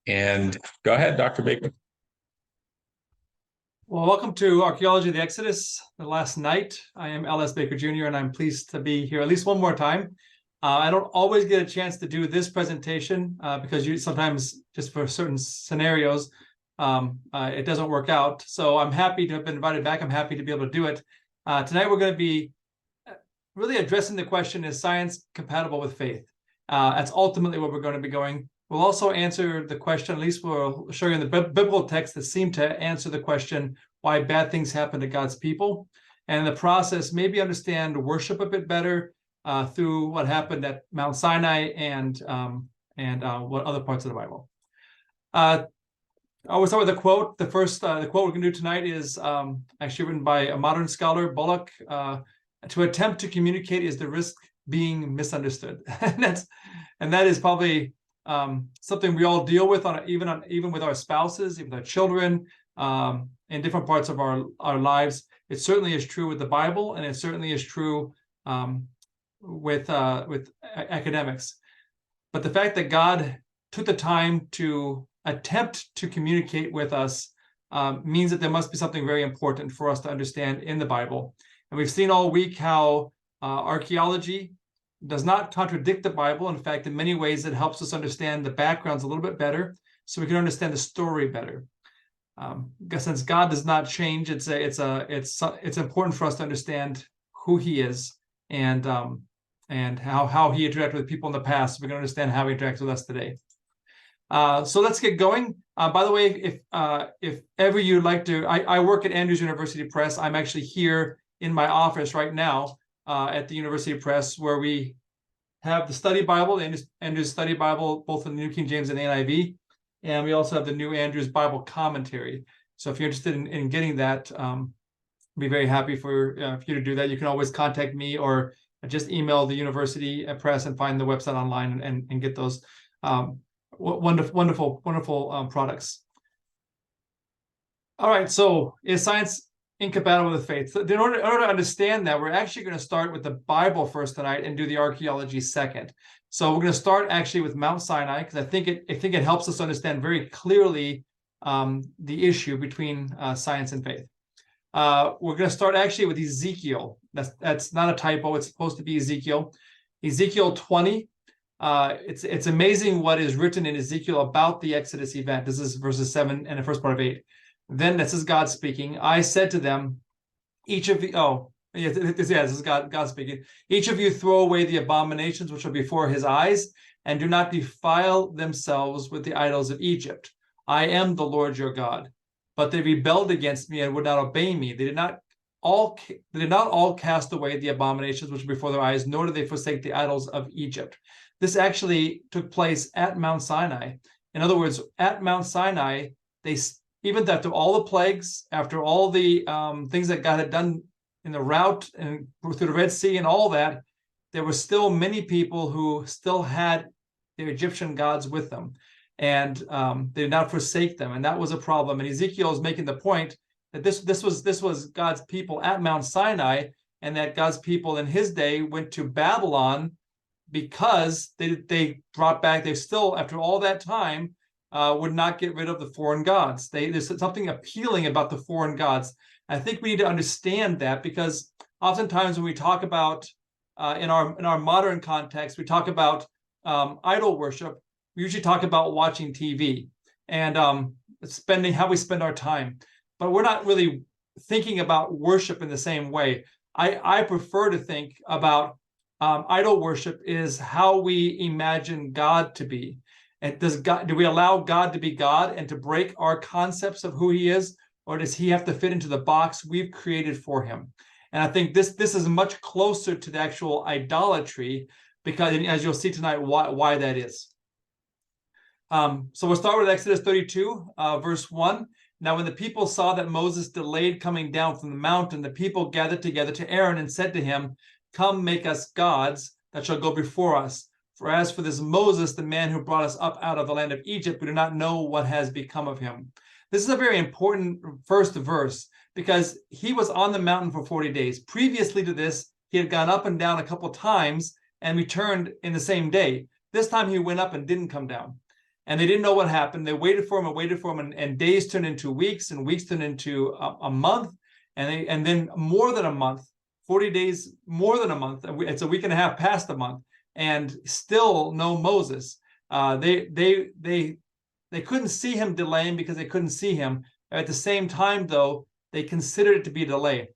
And go ahead, Dr. Baker. Well, welcome to Archaeology of the Exodus, the last night. I am L.S. Baker Jr., and I'm pleased to be here at least one more time. I don't always get a chance to do this presentation because sometimes just for certain scenarios, it doesn't work out. So I'm happy to have been invited back. I'm happy to be able to do it. Tonight, we're going to be really addressing the question, is science compatible with faith? That's ultimately what we're going to be going. We'll also answer the question, at least we'll show you in the biblical text that seem to answer the question, why bad things happen to God's people. And in the process, maybe understand worship a bit better through what happened at Mount Sinai and what other parts of the Bible. I will start with a quote. The quote we're going to do tonight is actually written by a modern scholar, Bullock. To attempt to communicate is the risk being misunderstood. and that is probably something we all deal with even with our spouses, even with our children, in different parts of our lives. It certainly is true with the Bible, and it certainly is true with academics. But the fact that God took the time to attempt to communicate with us means that there must be something very important for us to understand in the Bible. And we've seen all week how archaeology does not contradict the Bible. In fact, in many ways, it helps us understand the backgrounds a little bit better, so we can understand the story better. Since God does not change, it's important for us to understand who He is and how He interacted with people in the past, so we can understand how He interacts with us today. So let's get going. By the way, if ever you'd like to, I work at Andrews University Press. I'm actually here in my office right now at the University Press, where we have the study Bible, the Andrews Study Bible, both in the New King James and the NIV, and we also have the New Andrews Bible Commentary. So if you're interested in getting that, I'd be very happy for you to do that. You can always contact me or just email the University Press and find the website online and get those wonderful products. All right, so is science incompatible with faith? So in order to understand that, we're actually going to start with the Bible first tonight and do the archaeology second. So we're going to start actually with Mount Sinai, because I think it helps us understand very clearly the issue between science and faith. We're going to start actually with Ezekiel. That's not a typo. It's supposed to be Ezekiel. Ezekiel 20. It's amazing what is written in Ezekiel about the Exodus event. This is verses 7 and the first part of 8. Then this is God speaking. I said to them, each of you, this is God speaking. Each of you throw away the abominations which are before his eyes, and do not defile themselves with the idols of Egypt. I am the Lord your God. But they rebelled against me and would not obey me. They did not all cast away the abominations which are before their eyes, nor did they forsake the idols of Egypt. This actually took place at Mount Sinai. In other words, at Mount Sinai, even after all the plagues, after all the things that God had done in the route and through the Red Sea and all that, there were still many people who still had their Egyptian gods with them, and they did not forsake them, and that was a problem. And Ezekiel is making the point that this was God's people at Mount Sinai, and that God's people in His day went to Babylon because they brought back. They still, after all that time, would not get rid of the foreign gods. There's something appealing about the foreign gods. I think we need to understand that, because oftentimes when we talk about in our modern context, we talk about idol worship. We usually talk about watching TV and how we spend our time, but we're not really thinking about worship in the same way. I prefer to think about idol worship is how we imagine God to be. And do we allow God to be God and to break our concepts of who He is, or does He have to fit into the box we've created for Him? And I think this is much closer to the actual idolatry, because as you'll see tonight, why that is. So we'll start with Exodus 32, verse 1. Now, when the people saw that Moses delayed coming down from the mountain, the people gathered together to Aaron and said to him, "Come, make us gods that shall go before us. For as for this Moses, the man who brought us up out of the land of Egypt, we do not know what has become of him." This is a very important first verse, because he was on the mountain for 40 days. Previously to this, he had gone up and down a couple times and returned in the same day. This time he went up and didn't come down. And they didn't know what happened. They waited for him and waited for him, and days turned into weeks, and weeks turned into a month, and then more than a month, 40 days, more than a month. It's a week and a half past a month, and still no Moses. They couldn't see him delaying because they couldn't see him. At the same time, though, they considered it to be a delay.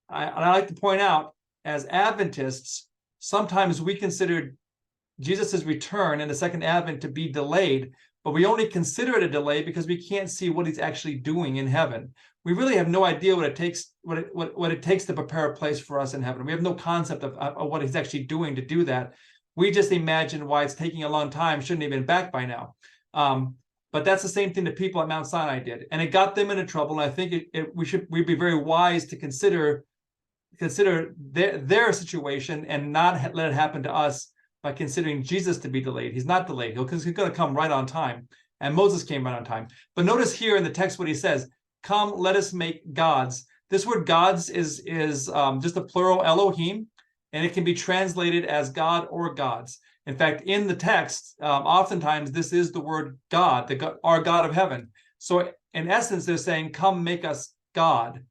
I like to point out, as Adventists, sometimes we consider Jesus' return in the second advent to be delayed, but we only consider it a delay because we can't see what he's actually doing in heaven. We really have no idea what it takes to prepare a place for us in heaven. We have no concept of what he's actually doing to do that. We just imagine why it's taking a long time, shouldn't have been back by now. But that's the same thing the people at Mount Sinai did, and it got them into trouble. And I think we'd be very wise to consider their situation and not let it happen to us by considering Jesus to be delayed. He's not delayed, because he's going to come right on time, and Moses came right on time. But notice here in the text what he says: "Come, let us make gods." This word "gods" is just a plural, Elohim, and it can be translated as God or gods. In fact, in the text, oftentimes this is the word God, our God of heaven. So in essence, they're saying, "Come, make us God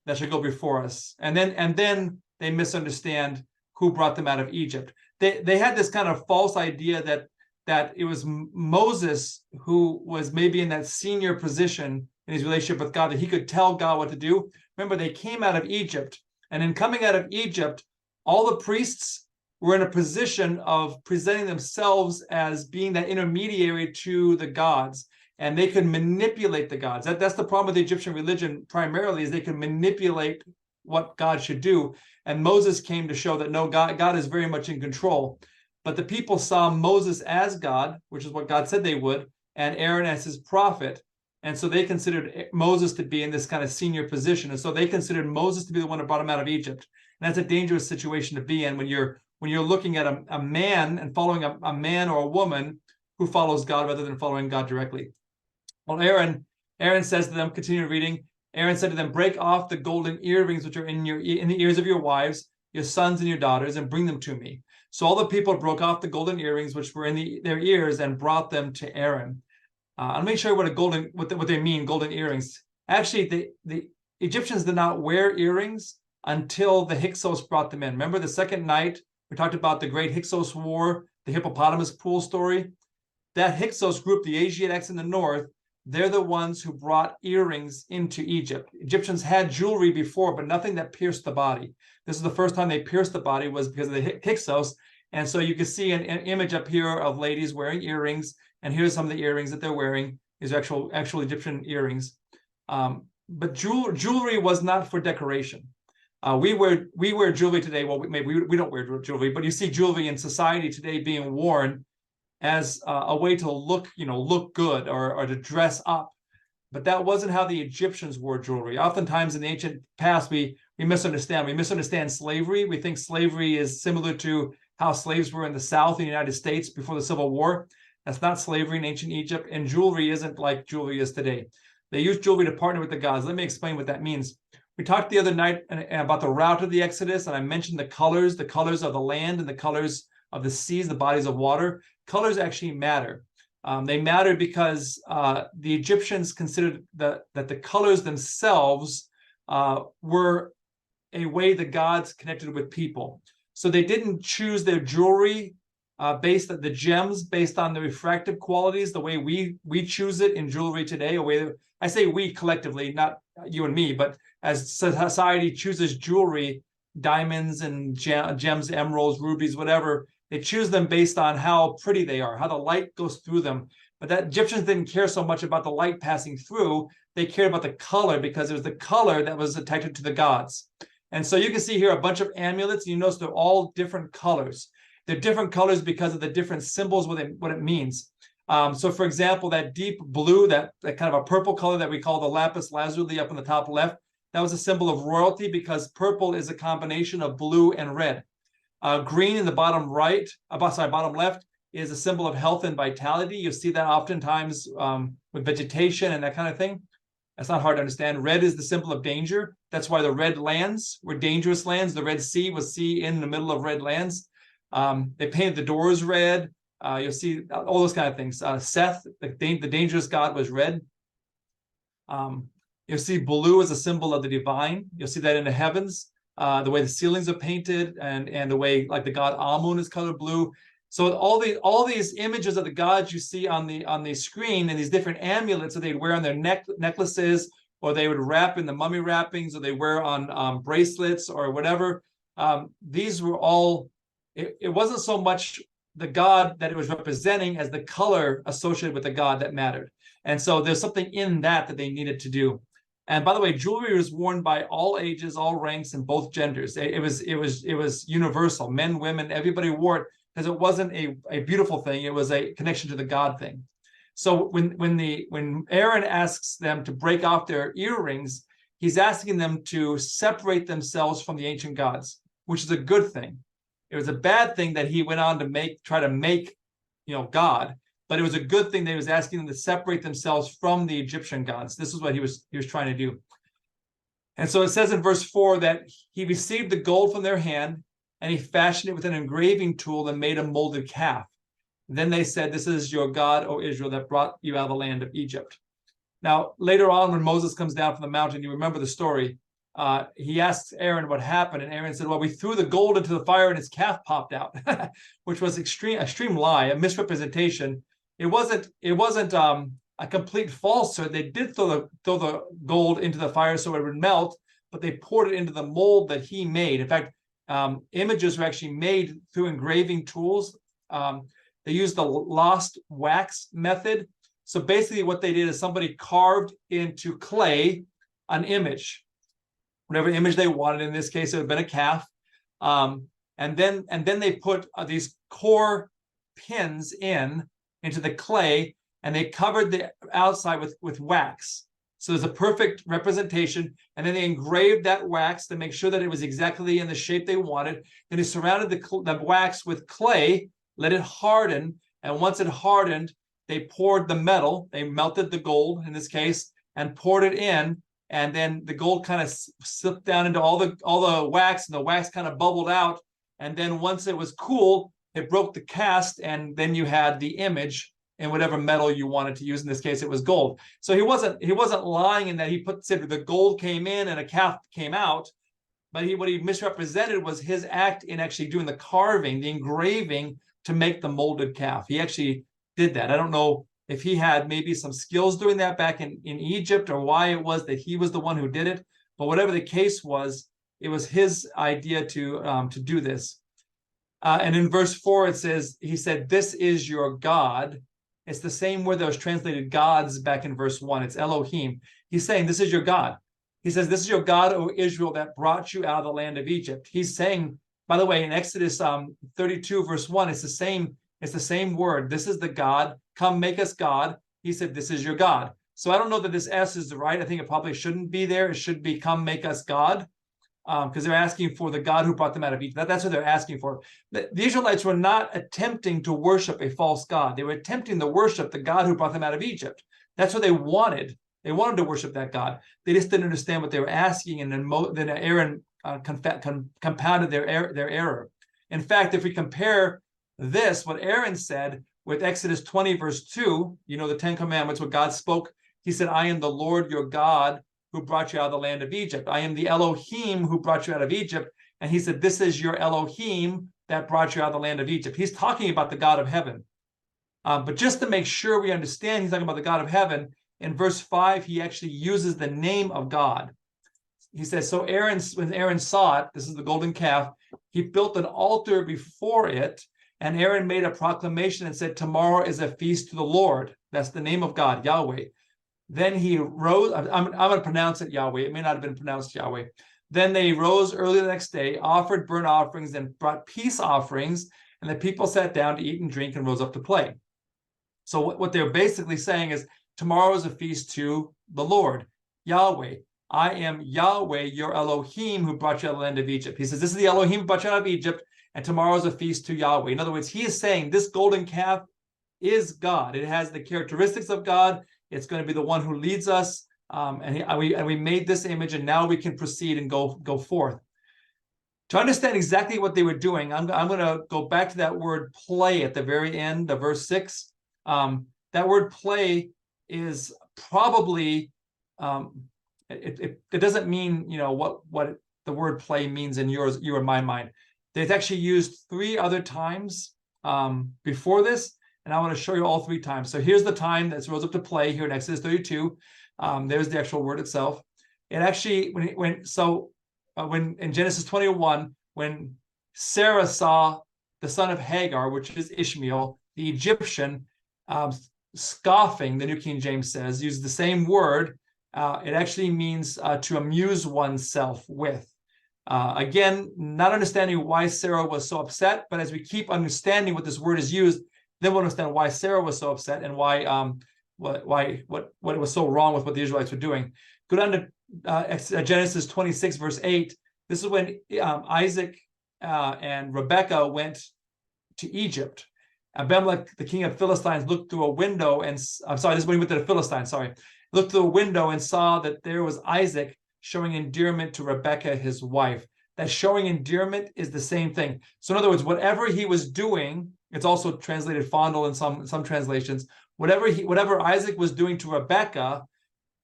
that shall go before us." And then they misunderstand who brought them out of Egypt. They had this kind of false idea that it was Moses who was maybe in that senior position in his relationship with God, that he could tell God what to do. Remember, they came out of Egypt, and in coming out of Egypt, all the priests were in a position of presenting themselves as being that intermediary to the gods, and they could manipulate the gods. That's the problem with the Egyptian religion primarily, is they can manipulate what God should do. And Moses came to show that no, God is very much in control. But the people saw Moses as God, which is what God said they would, and Aaron as his prophet. And so they considered Moses to be in this kind of senior position. And so they considered Moses to be the one that brought him out of Egypt. And that's a dangerous situation to be in when you're looking at a man and following a man or a woman who follows God rather than following God directly. Well, Aaron says to them, continue reading, Aaron said to them, "Break off the golden earrings which are in the ears of your wives, your sons and your daughters, and bring them to me." So all the people broke off the golden earrings which were in their ears and brought them to Aaron. Let me show you what they mean, golden earrings. Actually, the Egyptians did not wear earrings until the Hyksos brought them in. Remember the second night, we talked about the great Hyksos War, the hippopotamus pool story? That Hyksos group, the Asiatics in the north, they're the ones who brought earrings into Egypt. Egyptians had jewelry before, but nothing that pierced the body. This is the first time they pierced the body, was because of the Hyksos. And so you can see an image up here of ladies wearing earrings, and here's some of the earrings that they're wearing. These are actual Egyptian earrings. But jewelry was not for decoration. We wear jewelry today. Well, maybe we don't wear jewelry, but you see jewelry in society today being worn as a way to look good or to dress up. But that wasn't how the Egyptians wore jewelry. Oftentimes in the ancient past, we misunderstand. We misunderstand slavery. We think slavery is similar to how slaves were in the South in the United States before the Civil War. That's not slavery in ancient Egypt, and jewelry isn't like jewelry is today. They used jewelry to partner with the gods. Let me explain what that means. We talked the other night about the route of the Exodus, and I mentioned the colors of the land and the colors of the seas, the bodies of water. Colors actually matter. They matter because the Egyptians considered that the colors themselves were a way the gods connected with people. So they didn't choose their jewelry based on the gems, based on the refractive qualities, the way we choose it in jewelry today. A way that, I say we collectively, not you and me, but as society chooses jewelry, diamonds and gems, emeralds, rubies, whatever, they choose them based on how pretty they are, how the light goes through them. But that Egyptians didn't care so much about the light passing through. They cared about the color, because it was the color that was attached to the gods. And so you can see here a bunch of amulets. You notice they're all different colors. They're different colors because of the different symbols, what it means. So for example, that deep blue, that kind of a purple color that we call the lapis lazuli up in the top left, that was a symbol of royalty, because purple is a combination of blue and red. Green in the bottom bottom left is a symbol of health and vitality. You see that oftentimes with vegetation and that kind of thing. That's not hard to understand. Red is the symbol of danger. That's why the red lands were dangerous lands. The Red Sea was sea in the middle of red lands. They painted the doors red. You'll see all those kind of things. Seth, the dangerous god, was red. You'll see blue as a symbol of the divine. You'll see that in the heavens, the way the ceilings are painted, and the way like the god Amun is colored blue. So all these images of the gods you see on the screen, and these different amulets that they'd wear on their necklaces, or they would wrap in the mummy wrappings, or they wear on bracelets or whatever. These were all. It wasn't so much the god that it was representing as the color associated with the god that mattered. And so there's something in that they needed to do. And by the way, jewelry was worn by all ages, all ranks, and both genders. It was universal. Men, women, everybody wore it because it wasn't a beautiful thing. It was a connection to the God thing. So when Aaron asks them to break off their earrings, he's asking them to separate themselves from the ancient gods, which is a good thing. It was a bad thing that he went on to try to make, God. But it was a good thing that he was asking them to separate themselves from the Egyptian gods. This is what he was trying to do. And so it says in verse 4 that he received the gold from their hand, and he fashioned it with an engraving tool and made a molded calf. Then they said, "This is your God, O Israel, that brought you out of the land of Egypt." Now, later on, when Moses comes down from the mountain, you remember the story. He asks Aaron what happened, and Aaron said, "Well, we threw the gold into the fire and his calf popped out," which was extreme lie, a misrepresentation. It wasn't a complete falsehood. They did throw the gold into the fire so it would melt, but they poured it into the mold that he made. In fact, images were actually made through engraving tools. They used the lost wax method. So basically what they did is somebody carved into clay an image, whatever image they wanted. In this case, it would have been a calf. And then they put these core pins into the clay, and they covered the outside with wax. So there's a perfect representation. And then they engraved that wax to make sure that it was exactly in the shape they wanted. Then they surrounded the wax with clay, let it harden. And once it hardened, they poured the metal, they melted the gold in this case, and poured it in. And then the gold kind of slipped down into all the wax, and the wax kind of bubbled out. And then once it was cool, it broke the cast, and then you had the image in whatever metal you wanted to use. In this case, it was gold. So he wasn't lying in that he said the gold came in and a calf came out, but what he misrepresented was his act in actually doing the carving, the engraving to make the molded calf. He actually did that. I don't know if he had maybe some skills doing that back in Egypt, or why it was that he was the one who did it. But whatever the case was, it was his idea to do this. And in verse 4, it says, he said, "This is your God." It's the same word that was translated gods back in verse 1. It's Elohim. He's saying, this is your God. He says, "This is your God, O Israel, that brought you out of the land of Egypt." He's saying, by the way, in Exodus 32, verse 1, it's the same word. This is the God. Come, make us God. He said, "This is your God." So I don't know that this S is right. I think it probably shouldn't be there. It should be, "Come, make us God," because they're asking for the God who brought them out of Egypt. That's what they're asking for. The Israelites were not attempting to worship a false God. They were attempting to worship the God who brought them out of Egypt. That's what they wanted. They wanted to worship that God. They just didn't understand what they were asking, and then Aaron compounded their error. In fact, if we compare what Aaron said with Exodus 20, verse 2, the Ten Commandments, what God spoke, he said, "I am the Lord your God who brought you out of the land of Egypt. I am the Elohim who brought you out of Egypt." And he said, "This is your Elohim that brought you out of the land of Egypt." He's talking about the God of heaven. But just to make sure we understand, he's talking about the God of heaven. In verse 5, he actually uses the name of God. He says, so when Aaron saw it, this is the golden calf, he built an altar before it, and Aaron made a proclamation and said, "Tomorrow is a feast to the Lord." That's the name of God, Yahweh. Then he rose. I'm going to pronounce it Yahweh. It may not have been pronounced Yahweh. Then they rose early the next day, offered burnt offerings, and brought peace offerings. And the people sat down to eat and drink and rose up to play. So what they're basically saying is, tomorrow is a feast to the Lord, Yahweh. "I am Yahweh, your Elohim, who brought you out of the land of Egypt." He says, this is the Elohim who brought you out of Egypt, and tomorrow is a feast to Yahweh. In other words, he is saying this golden calf is God. It has the characteristics of God. It's going to be the one who leads us. And we made this image, and now we can proceed and go forth. To understand exactly what they were doing, I'm going to go back to that word play at the very end of verse 6. That word play is probably, it doesn't mean, what the word play means in you or my mind. It's actually used 3 other times before this, and I want to show you all 3 times. So here's the time that's rose up to play here in Exodus 32. There's the actual word itself. It actually, when in Genesis 21, when Sarah saw the son of Hagar, which is Ishmael, the Egyptian, scoffing, the New King James says, uses the same word. It actually means to amuse oneself with. Again, not understanding why Sarah was so upset, but as we keep understanding what this word is used, then we'll understand why Sarah was so upset and why what was so wrong with what the Israelites were doing. Go down to Genesis 26, verse 8. This is when Isaac and Rebekah went to Egypt. Abimelech, the king of Philistines, looked through a window and, I'm sorry, this is when he went to the Philistines, looked through a window and saw that there was Isaac showing endearment to Rebekah, his wife. That showing endearment is the same thing. So in other words, whatever he was doing, it's also translated fondle in some translations, whatever Isaac was doing to Rebekah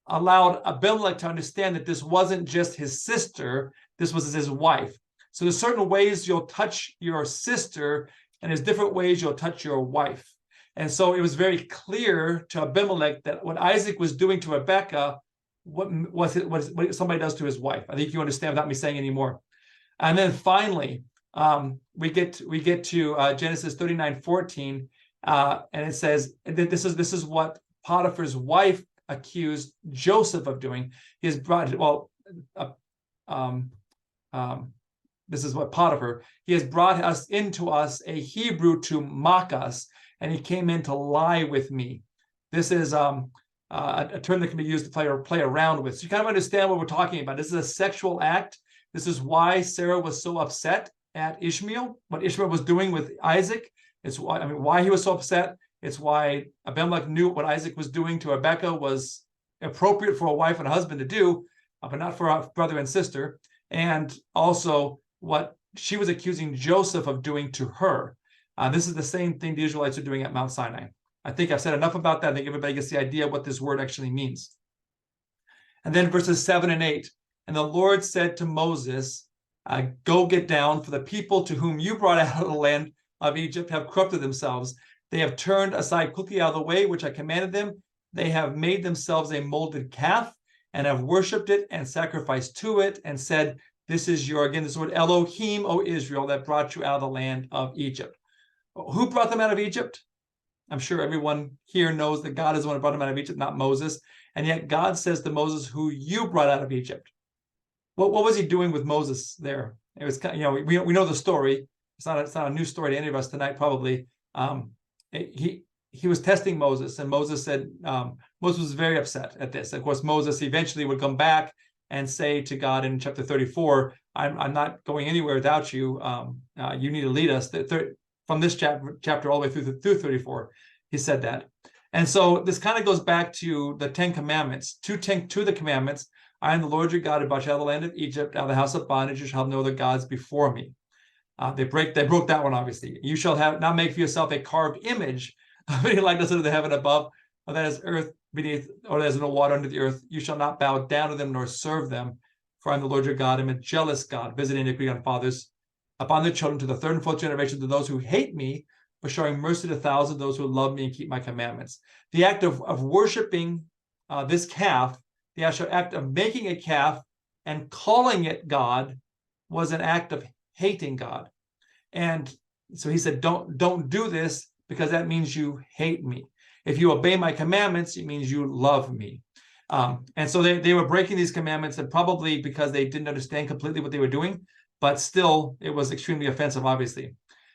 allowed Abimelech to understand that this wasn't just his sister, this was his wife. So there's certain ways you'll touch your sister, and there's different ways you'll touch your wife. And so it was very clear to Abimelech that what Isaac was doing to Rebekah, what somebody does to his wife. I think you understand without me saying any more. And then finally, we get to Genesis 39:14, and it says that this is what Potiphar's wife accused Joseph of doing. He has brought, this is what Potiphar, he has brought us into us a Hebrew to mock us, and he came in to lie with me. This is a term that can be used to play around with. So you kind of understand what we're talking about. This is a sexual act. This is why Sarah was so upset at Ishmael, what Ishmael was doing with Isaac. It's why he was so upset. It's why Abimelech knew what Isaac was doing to Rebekah was appropriate for a wife and a husband to do, but not for a brother and sister. And also what she was accusing Joseph of doing to her. This is the same thing the Israelites are doing at Mount Sinai. I think I've said enough about that. I think everybody gets the idea of what this word actually means. And then verses 7 and 8. And the Lord said to Moses, go get down, for the people to whom you brought out of the land of Egypt have corrupted themselves. They have turned aside quickly out of the way which I commanded them. They have made themselves a molded calf and have worshipped it and sacrificed to it and said, this is again, this word Elohim, O Israel, that brought you out of the land of Egypt. Who brought them out of Egypt? I'm sure everyone here knows that God is the one who brought them out of Egypt, not Moses. And yet God says to Moses, who you brought out of Egypt. What was he doing with Moses there? It was, we know the story. It's not a new story to any of us tonight, probably. He was testing Moses, and Moses said, Moses was very upset at this. Of course, Moses eventually would come back and say to God in chapter 34, I'm not going anywhere without you. You need to lead us. From this chapter all the way through 34, he said that. And so this kind of goes back to the 10 commandments. To the commandments, I am the Lord your God who brought you out of the land of Egypt, out of the house of bondage. You shall have no other gods before me. They broke that one, obviously. You shall not make for yourself a carved image of any likeness under the heaven above, or that is earth beneath, or that is no water under the earth. You shall not bow down to them nor serve them. For I am the Lord your God. I am a jealous God, visiting iniquity on fathers upon their children to the 3rd and 4th generation, to those who hate me, but showing mercy to thousands, those who love me and keep my commandments. The act of worshiping this calf, the actual act of making a calf and calling it God, was an act of hating God. And so he said, don't do this, because that means you hate me. If you obey my commandments, it means you love me. And so they were breaking these commandments, and probably because they didn't understand completely what they were doing, but still it was extremely offensive, obviously.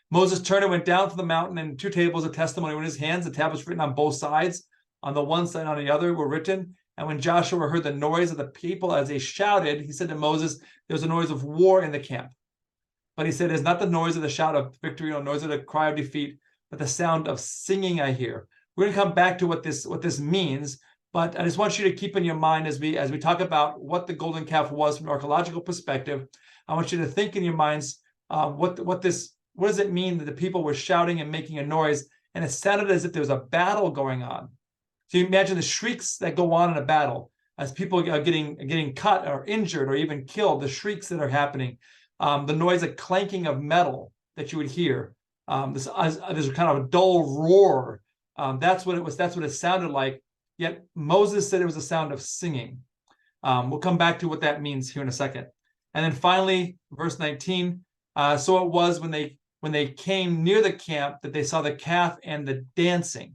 Moses turned and went down from the mountain, and 2 tables of testimony were in his hands. The tablets written on both sides, on the one side and on the other, were written. And when Joshua heard the noise of the people as they shouted, he said to Moses, there's a noise of war in the camp. But he said, it's not the noise of the shout of victory, or noise of the cry of defeat, but the sound of singing I hear. We're going to come back to what this means, but I just want you to keep in your mind as we talk about what the golden calf was from an archaeological perspective. I want you to think in your minds, what does it mean that the people were shouting and making a noise, and it sounded as if there was a battle going on. So you imagine the shrieks that go on in a battle as people are getting cut or injured or even killed, the shrieks that are happening, the noise of clanking of metal that you would hear. There's kind of a dull roar. That's what it was. That's what it sounded like. Yet Moses said it was a sound of singing. We'll come back to what that means here in a second. And then finally, verse 19. So it was when they came near the camp that they saw the calf and the dancing.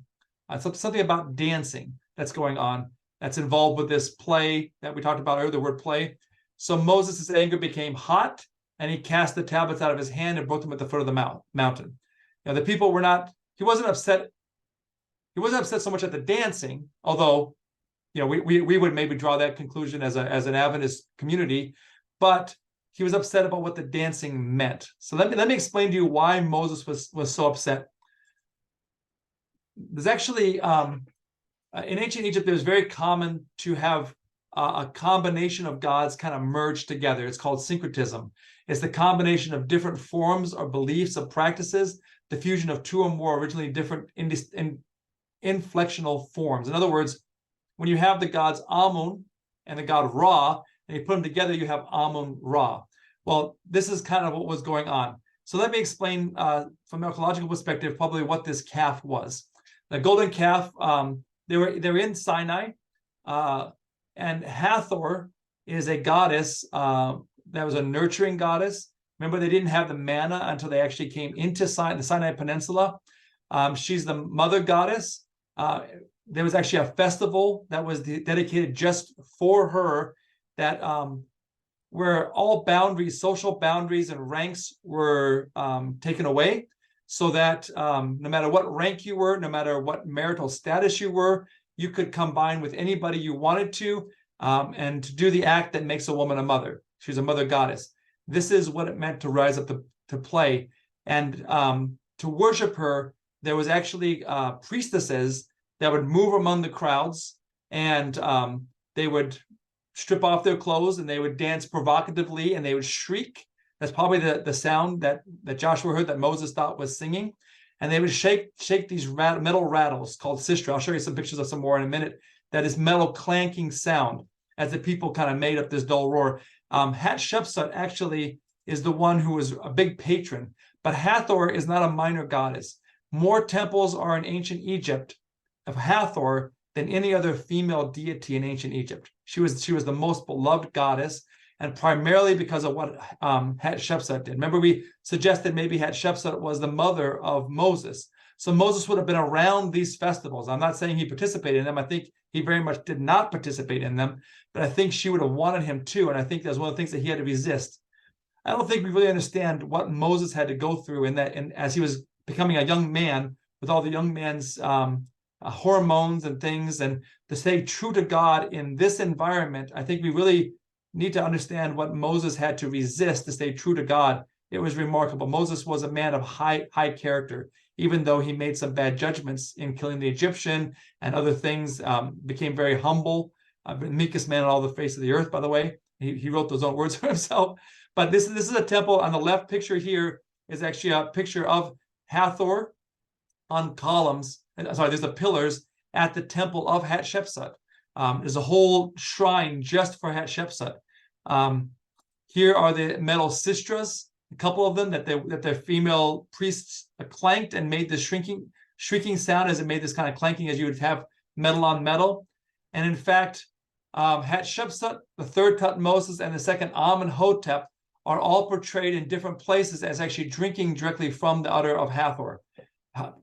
Something about dancing that's going on, that's involved with this play that we talked about earlier, the word play. So Moses' anger became hot, and he cast the tablets out of his hand and broke them at the foot of the mountain. Now the people were not, he wasn't upset so much at the dancing, although we would maybe draw that conclusion as an Adventist community, but he was upset about what the dancing meant. So let me explain to you why Moses was so upset. There's actually in ancient Egypt, it was very common to have a combination of gods kind of merged together. It's called syncretism. It's the combination of different forms or beliefs or practices, the fusion of two or more originally different inflectional forms. In other words, when you have the gods Amun and the god Ra, and you put them together, you have Amun Ra. Well, this is kind of what was going on. So let me explain from an archaeological perspective, probably what this calf was. The golden calf, they were in Sinai, and Hathor is a goddess that was a nurturing goddess. Remember, they didn't have the manna until they actually came into the Sinai Peninsula. She's the mother goddess. There was actually a festival that was dedicated just for her, that where all boundaries, social boundaries and ranks were taken away, so that no matter what rank you were, no matter what marital status you were, you could combine with anybody you wanted to, and to do the act that makes a woman a mother. She's a mother goddess. This is what it meant to rise up to play. And to worship her, there was actually priestesses that would move among the crowds, and they would strip off their clothes and they would dance provocatively and they would shriek. That's probably the sound that Joshua heard that Moses thought was singing. And they would shake these metal rattles called sistra. I'll show you some pictures of some more in a minute. That is metal clanking sound as the people kind of made up this dull roar. Hatshepsut actually is the one who was a big patron, but Hathor is not a minor goddess. More temples are in ancient Egypt of Hathor than any other female deity in ancient Egypt. She was the most beloved goddess, and primarily because of what Hatshepsut did. Remember, we suggested maybe Hatshepsut was the mother of Moses. So Moses would have been around these festivals. I'm not saying he participated in them. I think he very much did not participate in them, but I think she would have wanted him to, and I think that's one of the things that he had to resist. I don't think we really understand what Moses had to go through and as he was becoming a young man with all the young man's hormones and things, and to stay true to God in this environment. I think we really need to understand what Moses had to resist to stay true to God. It was remarkable. Moses was a man of high character, even though he made some bad judgments in killing the Egyptian and other things, became very humble, the meekest man on all the face of the earth, by the way. He wrote those own words for himself. But this is a temple. On the left picture here is actually a picture of Hathor on columns. Sorry, there's the pillars at the temple of Hatshepsut. There's a whole shrine just for Hatshepsut. Here are the metal sistras, a couple of them that their female priests clanked and made this shrieking sound as it made this kind of clanking as you would have metal on metal. And in fact, Hatshepsut, the third Tutmosis, and the second Amenhotep are all portrayed in different places as actually drinking directly from the udder of Hathor.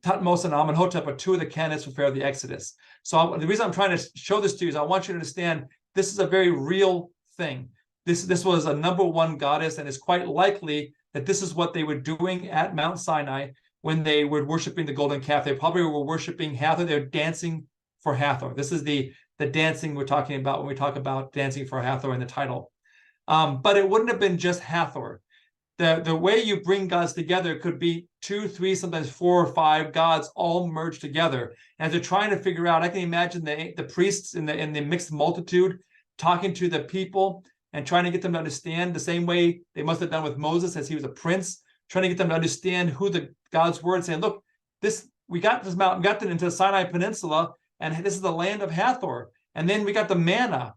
Tutmosis and Amenhotep are two of the candidates for Pharaoh of the Exodus. So the reason I'm trying to show this to you is I want you to understand this is a very real thing. This was a number one goddess, and it's quite likely that this is what they were doing at Mount Sinai when they were worshiping the golden calf. They probably were worshiping Hathor. They're dancing for Hathor. This is the dancing we're talking about when we talk about dancing for Hathor in the title. But it wouldn't have been just Hathor. The way you bring gods together could be 2, 3, sometimes 4 or 5 gods all merged together. As they're trying to figure out, I can imagine the priests in the mixed multitude talking to the people and trying to get them to understand the same way they must have done with Moses as he was a prince, trying to get them to understand who God's word, saying, look, we got this mountain, got it into the Sinai Peninsula, and this is the land of Hathor. And then we got the manna.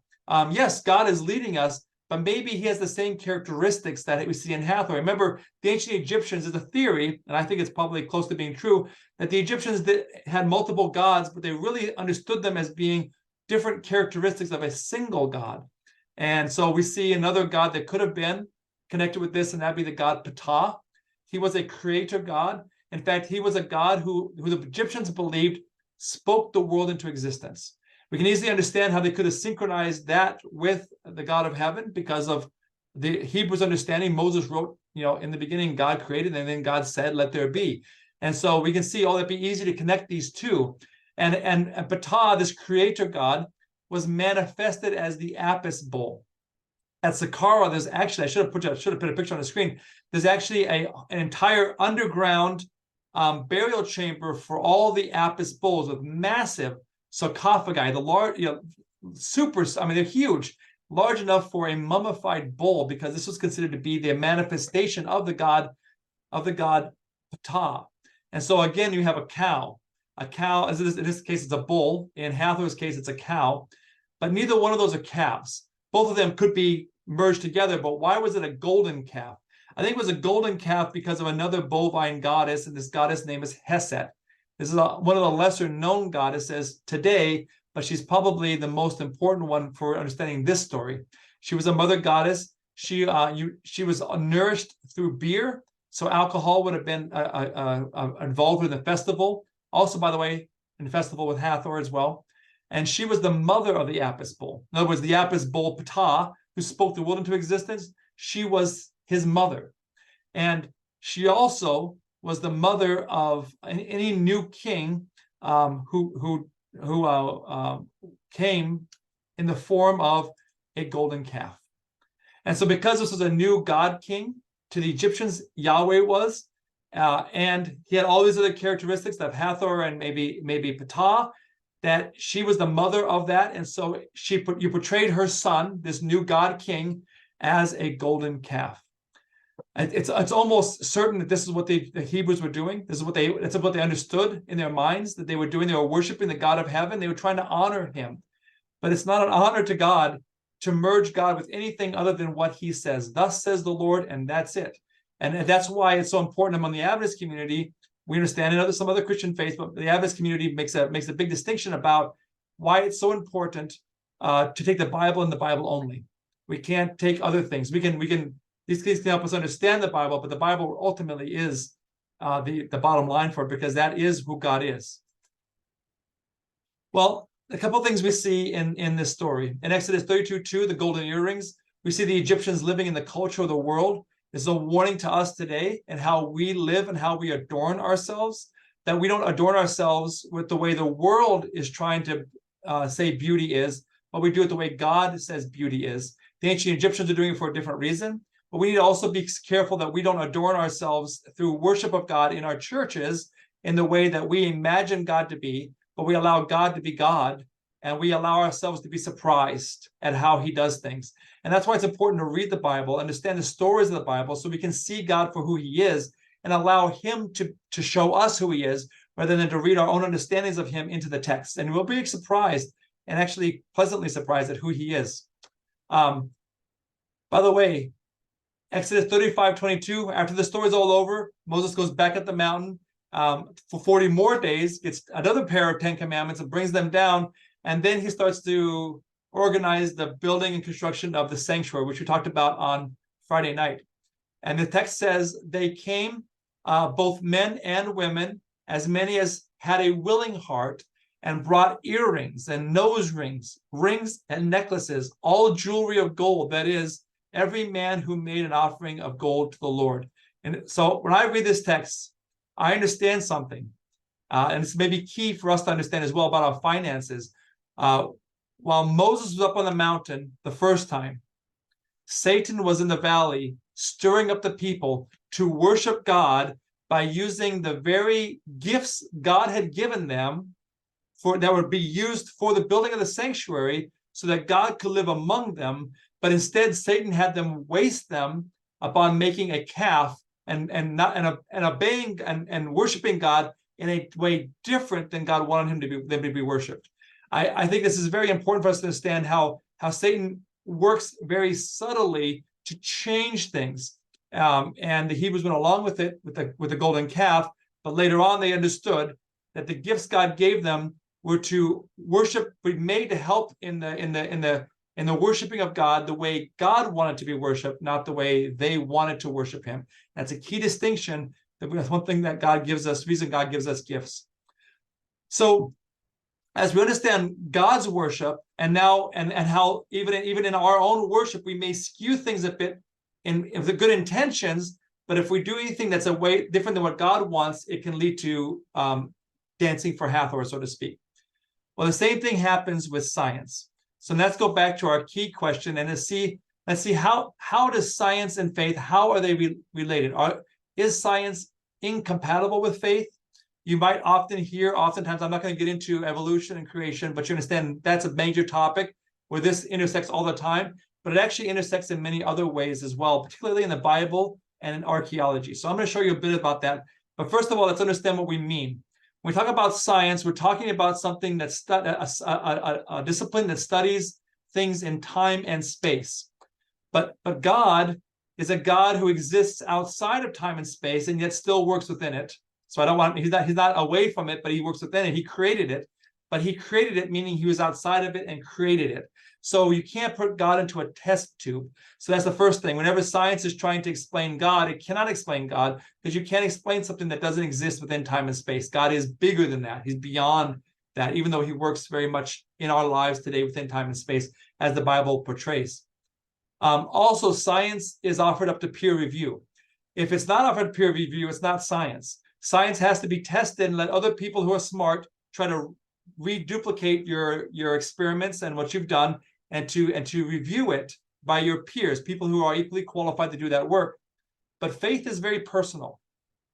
Yes, God is leading us, but maybe he has the same characteristics that we see in Hathor. Remember, the ancient Egyptians is a theory, and I think it's probably close to being true, that the Egyptians had multiple gods, but they really understood them as being different characteristics of a single God. And so we see another God that could have been connected with this, and that'd be the god Ptah. He was a creator God. In fact, he was a god who the Egyptians believed spoke the world into existence. We can easily understand how they could have synchronized that with the God of heaven because of the Hebrews' understanding. Moses wrote, in the beginning, God created, and then God said, let there be. And so we can see, that'd be easy to connect these two. And Ptah, this creator God, was manifested as the Apis bull. At Saqqara, there's actually, I should have put a picture on the screen. There's actually an entire underground burial chamber for all the Apis bulls with massive sarcophagi, the large, they're huge, large enough for a mummified bull, because this was considered to be the manifestation of the god Ptah. And so again, you have a cow, as in this case, it's a bull. In Hathor's case, it's a cow, but neither one of those are calves. Both of them could be merged together, but why was it a golden calf? I think it was a golden calf because of another bovine goddess, and this goddess name is Hesed. This is one of the lesser known goddesses today, but she's probably the most important one for understanding this story. She was a mother goddess. She was nourished through beer, so alcohol would have been involved in the festival. Also, by the way, in the festival with Hathor as well. And she was the mother of the Apis bull. In other words, the Apis bull Ptah, who spoke the world into existence, she was his mother. And she also was the mother of any new king who came in the form of a golden calf. And so because this was a new god king, to the Egyptians, Yahweh was, and he had all these other characteristics of Hathor and maybe Ptah, that she was the mother of that. And so you portrayed her son, this new god king, as a golden calf. It's almost certain that this is what the Hebrews were doing. This is what they understood in their minds that they were doing. They were worshiping the God of heaven. They were trying to honor him. But it's not an honor to God to merge God with anything other than what he says. Thus says the Lord, and that's it. And that's why it's so important among the Adventist community. We understand in some other Christian faiths, but the Adventist community makes a big distinction about why it's so important to take the Bible and the Bible only. We can't take other things. These things can help us understand the Bible, but the Bible ultimately is the bottom line for it, because that is who God is. Well, a couple of things we see in this story. In Exodus 32:2, the golden earrings, we see the Egyptians living in the culture of the world. It's a warning to us today and how we live and how we adorn ourselves, that we don't adorn ourselves with the way the world is trying to say beauty is, but we do it the way God says beauty is. The ancient Egyptians are doing it for a different reason, but we need to also be careful that we don't adorn ourselves through worship of God in our churches in the way that we imagine God to be, but we allow God to be God, and we allow ourselves to be surprised at how he does things. And that's why it's important to read the Bible, understand the stories of the Bible, so we can see God for who he is and allow him to show us who he is, rather than to read our own understandings of him into the text. And we'll be surprised, and actually pleasantly surprised, at who he is. By the way, Exodus 35:22, after the story's all over, Moses goes back up the mountain for 40 more days, gets another pair of 10 commandments and brings them down. And then he starts to organize the building and construction of the sanctuary, which we talked about on Friday night. And the text says, they came, both men and women, as many as had a willing heart, and brought earrings and nose rings, rings and necklaces, all jewelry of gold, that is, every man who made an offering of gold to the Lord. And so when I read this text, I understand something. And it's maybe key for us to understand as well about our finances. While Moses was up on the mountain the first time, Satan was in the valley stirring up the people to worship God by using the very gifts God had given them that would be used for the building of the sanctuary. so that God could live among them, but instead Satan had them waste them upon making a calf and obeying and worshiping God in a way different than God wanted them to be worshipped. I think this is very important for us to understand how Satan works very subtly to change things. And the Hebrews went along with it with the golden calf, but later on they understood that the gifts God gave them were to worship, be made to help in the worshiping of God the way God wanted to be worshipped, not the way they wanted to worship Him. That's a key distinction. That's one thing that God gives us, reason God gives us gifts. So as we understand God's worship, and how even in our own worship we may skew things a bit in the good intentions, but if we do anything that's a way different than what God wants, it can lead to dancing for Hathor, so to speak. Well, the same thing happens with science. So let's go back to our key question and let's see how does science and faith, how are they related? Is science incompatible with faith? You might oftentimes, I'm not going to get into evolution and creation, but you understand that's a major topic where this intersects all the time, but it actually intersects in many other ways as well, particularly in the Bible and in archaeology. So I'm going to show you a bit about that. But first of all, let's understand what we mean. When we talk about science, we're talking about something that's a discipline that studies things in time and space. But God is a God who exists outside of time and space and yet still works within it. So he's not away from it, but he works within it. He created it, but he created it, meaning he was outside of it and created it. So you can't put God into a test tube. So that's the first thing. Whenever science is trying to explain God, it cannot explain God because you can't explain something that doesn't exist within time and space. God is bigger than that. He's beyond that, even though he works very much in our lives today within time and space, as the Bible portrays. Also, science is offered up to peer review. If it's not offered peer review, it's not science. Science has to be tested and let other people who are smart try to reduplicate your experiments and what you've done, and to review it by your peers, people who are equally qualified to do that work. But faith is very personal.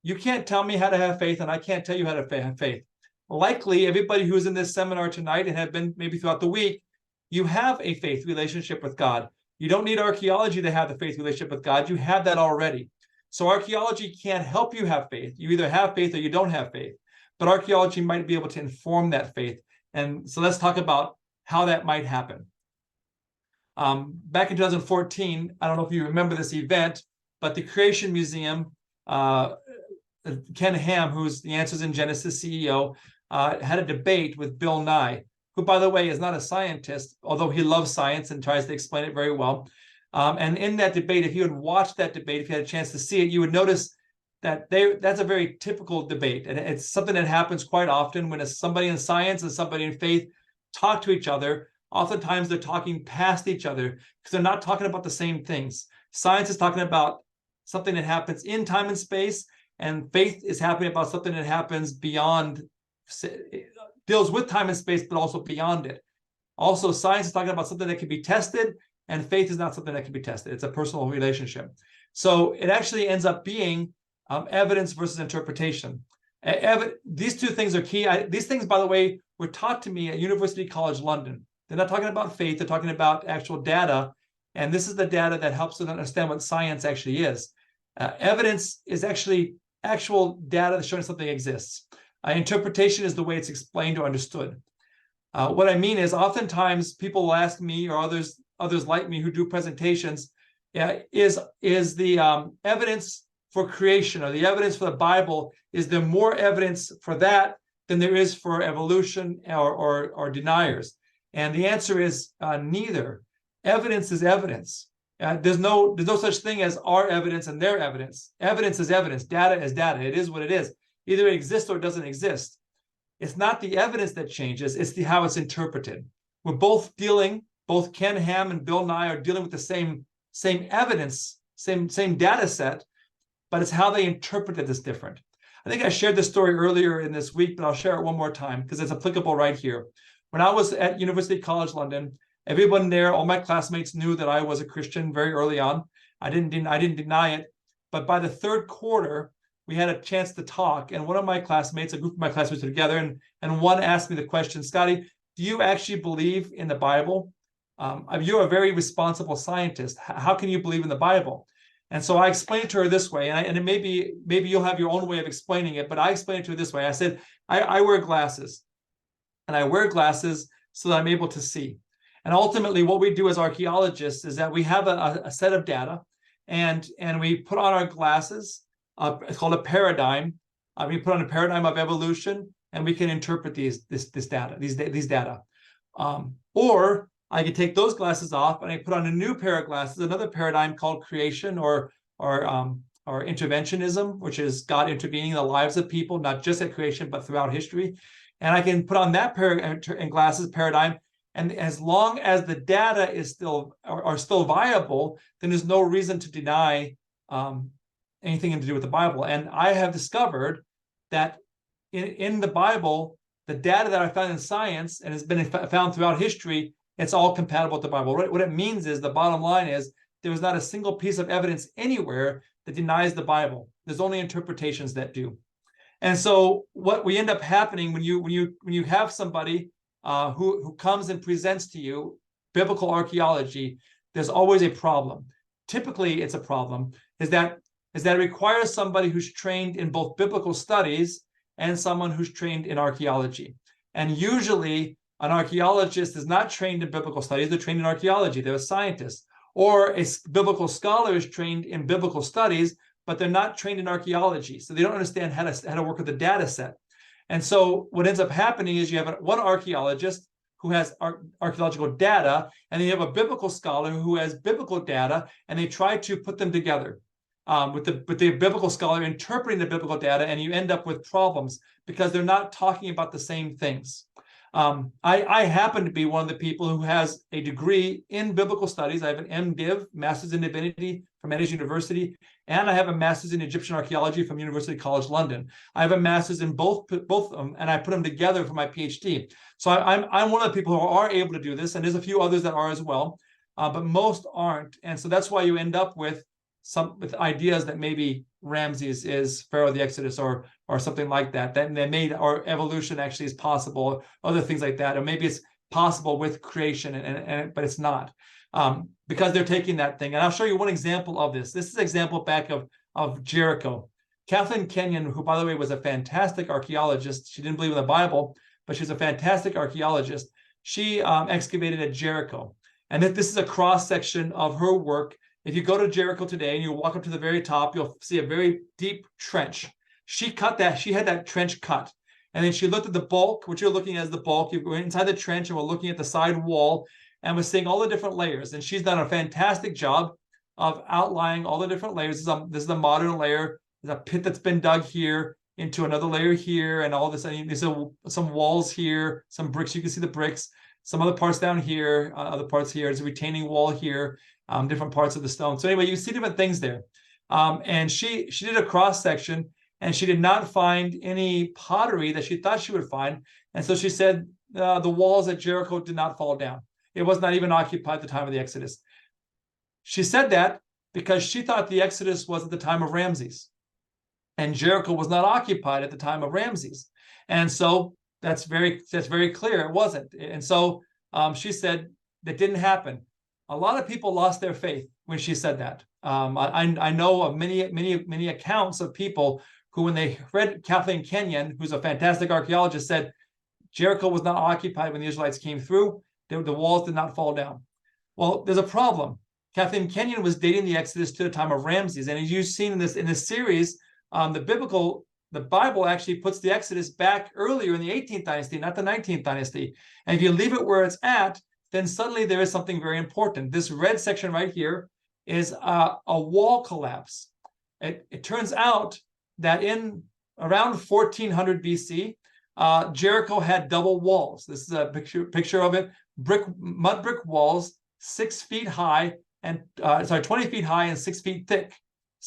You can't tell me how to have faith, and I can't tell you how to have faith. Likely, everybody who is in this seminar tonight and have been maybe throughout the week, you have a faith relationship with God. You don't need archaeology to have the faith relationship with God. You have that already. So archaeology can't help you have faith. You either have faith or you don't have faith. But archaeology might be able to inform that faith. And so let's talk about how that might happen. Back in 2014, I don't know if you remember this event, but the Creation Museum, Ken Ham, who's the Answers in Genesis CEO, had a debate with Bill Nye, who, by the way, is not a scientist, although he loves science and tries to explain it very well. And in that debate, if you had watched that debate, if you had a chance to see it, you would notice that that's a very typical debate. And it's something that happens quite often when somebody in science and somebody in faith talk to each other. Oftentimes they're talking past each other because they're not talking about the same things. Science is talking about something that happens in time and space, and faith is happening about something that happens beyond, deals with time and space, but also beyond it. Also, science is talking about something that can be tested, and faith is not something that can be tested. It's a personal relationship. So it actually ends up being evidence versus interpretation. These two things are key. These things, by the way, were taught to me at University College London. They're not talking about faith. They're talking about actual data. And this is the data that helps us understand what science actually is. Evidence is actually actual data that's showing something exists. Interpretation is the way it's explained or understood. What I mean is, oftentimes people will ask me, or others like me who do presentations, is the evidence for creation, or the evidence for the Bible, is there more evidence for that than there is for evolution or deniers? And the answer is neither. Evidence is evidence. There's no such thing as our evidence and their evidence. Evidence is evidence. Data is data. It is what it is. Either it exists or it doesn't exist. It's not the evidence that changes. It's how it's interpreted. We're both Ken Ham and Bill Nye are dealing with the same evidence, same data set, but it's how they interpret it that's different. I think I shared this story earlier in this week, but I'll share it one more time because it's applicable right here. When I was at University College London, everyone there, all my classmates, knew that I was a Christian very early on. I didn't deny it, but by the third quarter, we had a chance to talk, and one of my classmates, a group of my classmates were together, and one asked me the question, Scotty, do you actually believe in the Bible? You're a very responsible scientist. How can you believe in the Bible? And so I explained to her this way, and maybe you'll have your own way of explaining it, but I explained it to her this way. I said, I wear glasses, and I wear glasses so that I'm able to see. And ultimately, what we do as archaeologists is that we have a set of data, and we put on our glasses. It's called a paradigm. We put on a paradigm of evolution, and we can interpret these data. Or I could take those glasses off and I put on a new pair of glasses, another paradigm called creation or interventionism, which is God intervening in the lives of people, not just at creation, but throughout history. And I can put on that pair of glasses paradigm. And as long as the data is still are still viable, then there's no reason to deny anything to do with the Bible. And I have discovered that in the Bible, the data that I found in science and has been found throughout history, it's all compatible with the Bible. What it means is, the bottom line is, there was not a single piece of evidence anywhere that denies the Bible. There's only interpretations that do. And so what we end up happening when you have somebody who comes and presents to you biblical archaeology, there's always a problem. Typically, it's a problem is that it requires somebody who's trained in both biblical studies and someone who's trained in archaeology. And usually, an archaeologist is not trained in biblical studies, they're trained in archaeology, they're a scientist. Or a biblical scholar is trained in biblical studies, but they're not trained in archaeology. So they don't understand how to work with the data set. And so what ends up happening is you have one archaeologist who has archaeological data, and then you have a biblical scholar who has biblical data, and they try to put them together. With the biblical scholar interpreting the biblical data, and you end up with problems because they're not talking about the same things. I happen to be one of the people who has a degree in biblical studies. I have an MDiv, Master's in Divinity from Managed University, and I have a Master's in Egyptian Archaeology from University College London. I have a Master's in both of them, and I put them together for my PhD. So I'm one of the people who are able to do this, and there's a few others that are as well, but most aren't. And so that's why you end up with ideas that maybe Ramses is Pharaoh of the Exodus or something like that. That they made, or evolution actually is possible, other things like that, or maybe it's possible with creation, but it's not, because they're taking that thing. And I'll show you one example of this. This is an example back of Jericho. Kathleen Kenyon, who by the way was a fantastic archaeologist, she didn't believe in the Bible, but she was a fantastic archaeologist. She excavated at Jericho, and this is a cross section of her work. If you go to Jericho today and you walk up to the very top, you'll see a very deep trench. She had that trench cut. And then she looked at the bulk, which you're looking at as the bulk. You go inside the trench, and we're looking at the side wall, and we're seeing all the different layers. And she's done a fantastic job of outlining all the different layers. This is a modern layer. There's a pit that's been dug here into another layer here, and all this. And there's some walls here, some bricks. You can see the bricks. Some other parts down here, other parts here. There's a retaining wall here. Different parts of the stone. So anyway, you see different things there. And she did a cross section, and she did not find any pottery that she thought she would find. And so she said the walls at Jericho did not fall down. It was not even occupied at the time of the Exodus. She said that because she thought the Exodus was at the time of Ramses, and Jericho was not occupied at the time of Ramses. And so that's very clear. It wasn't. And so she said that didn't happen. A lot of people lost their faith when she said that. I know of many accounts of people who, when they read Kathleen Kenyon, who's a fantastic archaeologist, said Jericho was not occupied when the Israelites came through. The walls did not fall down. Well, there's a problem. Kathleen Kenyon was dating the Exodus to the time of Ramses, and as you've seen in this series, the Bible actually puts the Exodus back earlier in the 18th dynasty, not the 19th dynasty. And if you leave it where it's at, then suddenly there is something very important. This red section right here is a wall collapse. It turns out that in around 1400 BC, Jericho had double walls. This is a picture of it. Mud brick walls, 6 feet high, and 20 feet high and 6 feet thick.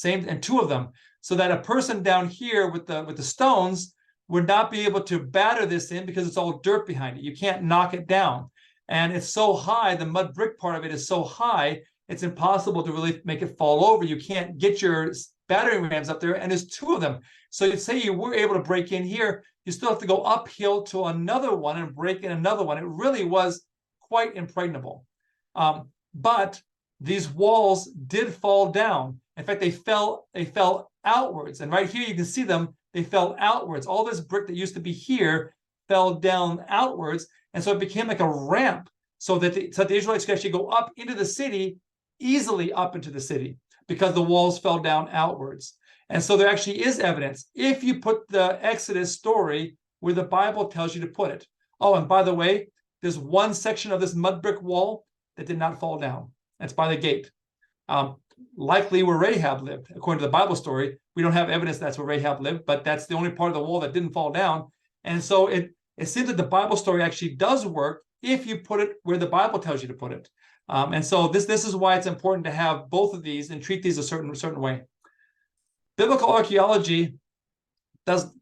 And two of them, so that a person down here with the stones would not be able to batter this in because it's all dirt behind it. You can't knock it down. And it's so high, the mud brick part of it is so high, it's impossible to really make it fall over. You can't get your battering rams up there, and there's two of them. So you'd say you were able to break in here, you still have to go uphill to another one and break in another one. It really was quite impregnable. But these walls did fall down. In fact, they fell outwards. And right here, you can see them. They fell outwards. All this brick that used to be here fell down outwards. And so it became like a ramp so that the Israelites could actually go up into the city, easily up into the city, because the walls fell down outwards. And so there actually is evidence if you put the Exodus story where the Bible tells you to put it. Oh, and by the way, there's one section of this mud brick wall that did not fall down. That's by the gate. Likely where Rahab lived, according to the Bible story. We don't have evidence that's where Rahab lived, but that's the only part of the wall that didn't fall down. And so it seems that the Bible story actually does work if you put it where the Bible tells you to put it. And so this is why it's important to have both of these and treat these a certain way. Biblical archaeology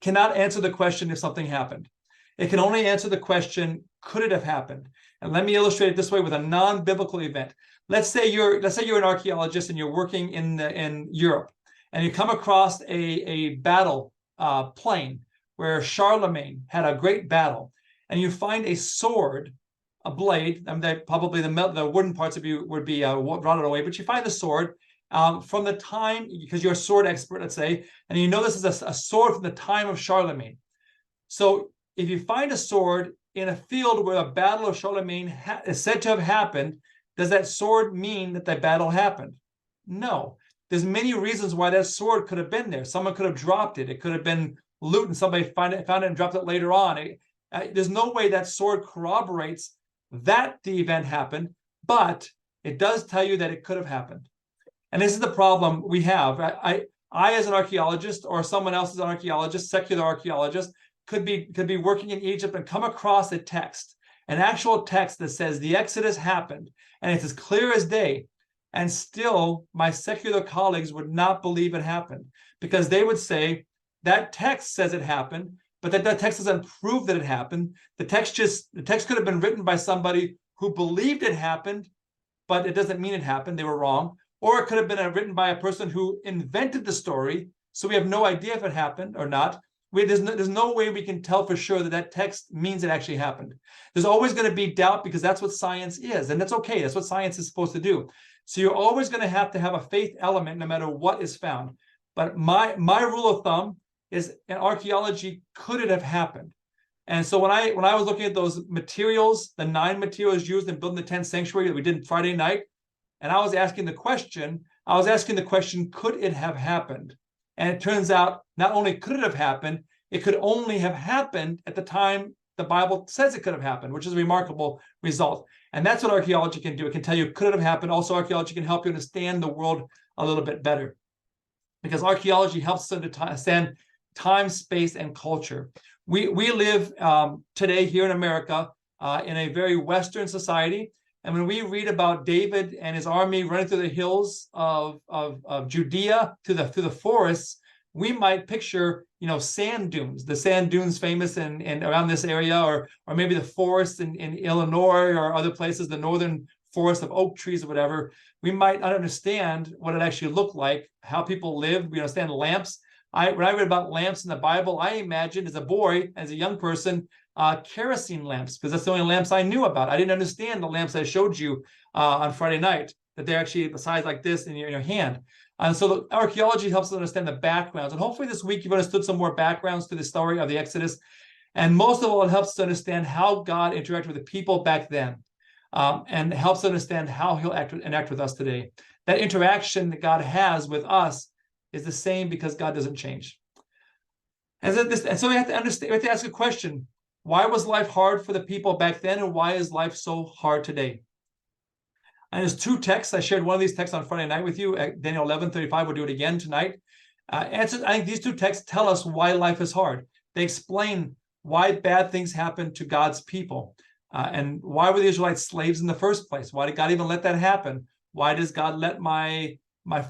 cannot answer the question if something happened. It can only answer the question, could it have happened? And let me illustrate it this way with a non-biblical event. Let's say you're an archaeologist and you're working in Europe, and you come across a battle plain where Charlemagne had a great battle, and you find a sword, a blade. I mean, probably the wooden parts would be rotted away, but you find the sword from the time, because you're a sword expert, let's say, and you know this is a sword from the time of Charlemagne. So if you find a sword in a field where a battle of Charlemagne is said to have happened, does that sword mean that the battle happened? No. There's many reasons why that sword could have been there. Someone could have dropped it. It could have been loot and somebody found it and dropped it later on. There's no way that sword corroborates that the event happened, but it does tell you that it could have happened. And this is the problem we have. I as an archaeologist, or someone else as an archaeologist, secular archaeologist, could be working in Egypt and come across a text, an actual text that says the Exodus happened, and it's as clear as day. And still, my secular colleagues would not believe it happened, because they would say that text says it happened, but that text doesn't prove that it happened. The text could have been written by somebody who believed it happened, but it doesn't mean it happened. They were wrong. Or it could have been written by a person who invented the story, so we have no idea if it happened or not. There's no way we can tell for sure that text means it actually happened. There's always going to be doubt, because that's what science is, and that's okay. That's what science is supposed to do. So you're always going to have a faith element no matter what is found. But my rule of thumb is, in archaeology, could it have happened? And so when I was looking at those materials, the 9 materials used in building the tent sanctuary that we did Friday night, and I was asking the question, could it have happened? And it turns out not only could it have happened, it could only have happened at the time the Bible says it could have happened, which is a remarkable result. And that's what archaeology can do. It can tell you, could it have happened? Also, archaeology can help you understand the world a little bit better, because archaeology helps us to understand time, space, and culture. We live today here in America in a very Western society. And when we read about David and his army running through the hills of Judea to the forests, we might picture, sand dunes, the sand dunes famous in around this area, or maybe the forests in Illinois or other places, the northern forest of oak trees or whatever. We might not understand what it actually looked like, how people lived. We understand lamps. When I read about lamps in the Bible, I imagined as a boy, as a young person, kerosene lamps, because that's the only lamps I knew about. I didn't understand the lamps I showed you on Friday night, that they're actually the size like this in your hand. And so the archaeology helps us understand the backgrounds. And hopefully this week you've understood some more backgrounds to the story of the Exodus. And most of all, it helps us to understand how God interacted with the people back then, and helps us understand how he'll interact with us today. That interaction that God has with us is the same, because God doesn't change. And so we have to understand, we have to ask a question. Why was life hard for the people back then, and why is life so hard today? And there's 2 texts. I shared one of these texts on Friday night with you, Daniel 11:35. We'll do it again tonight. I think these 2 texts tell us why life is hard. They explain why bad things happen to God's people, and why were the Israelites slaves in the first place? Why did God even let that happen? Why does God let my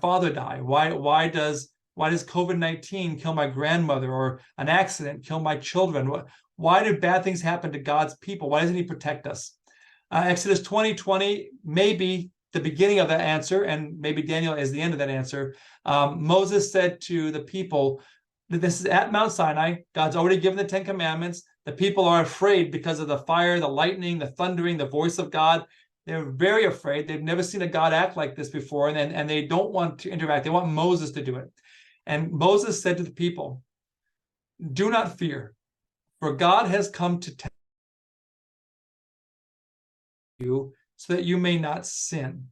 father die? Why does COVID-19 kill my grandmother, or an accident kill my children? Why do bad things happen to God's people? Why doesn't he protect us? Exodus 20:20 may be the beginning of that answer, and maybe Daniel is the end of that answer. Moses said to the people, that this is at Mount Sinai. God's already given the 10 commandments. The people are afraid because of the fire, the lightning, the thundering, the voice of God. They're very afraid. They've never seen a God act like this before, and they don't want to interact. They want Moses to do it. And Moses said to the people, do not fear, for God has come to test you so that you may not sin.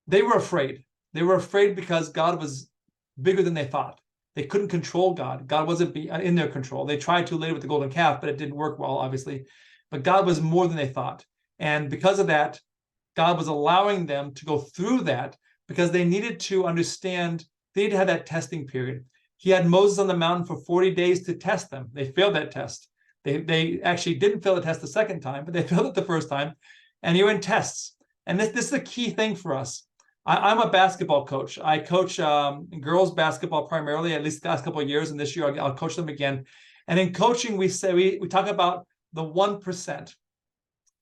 They were afraid. They were afraid because God was bigger than they thought. They couldn't control God. God wasn't in their control. They tried to later with the golden calf, but it didn't work well, obviously. But God was more than they thought. And because of that, God was allowing them to go through that because they needed to understand, they needed to have that testing period. He had Moses on the mountain for 40 days to test them. They failed that test. They actually didn't fail the test the second time, but they failed it the first time. And you're in tests. And this is a key thing for us. I'm a basketball coach. I coach girls basketball primarily, at least the last couple of years, and this year I'll coach them again. And in coaching, we talk about the 1%.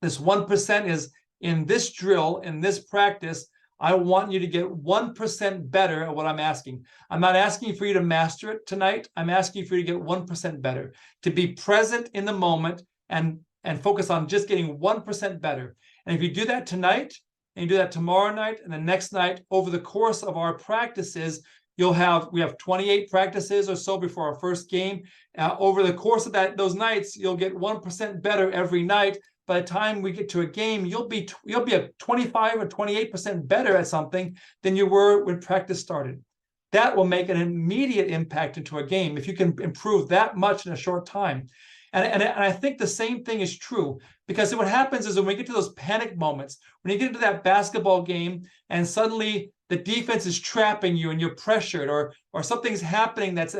This 1% is in this drill, in this practice, I want you to get 1% better at what I'm asking. I'm not asking for you to master it tonight. I'm asking for you to get 1% better, to be present in the moment and focus on just getting 1% better. And if you do that tonight, and you do that tomorrow night and the next night, over the course of our practices, we have 28 practices or so before our first game. Over the course of those nights, you'll get 1% better every night. By the time we get to a game, you'll be a 25 or 28% better at something than you were when practice started. That will make an immediate impact into a game if you can improve that much in a short time. And I think the same thing is true, because what happens is when we get to those panic moments, when you get into that basketball game and suddenly the defense is trapping you and you're pressured, or something's happening that's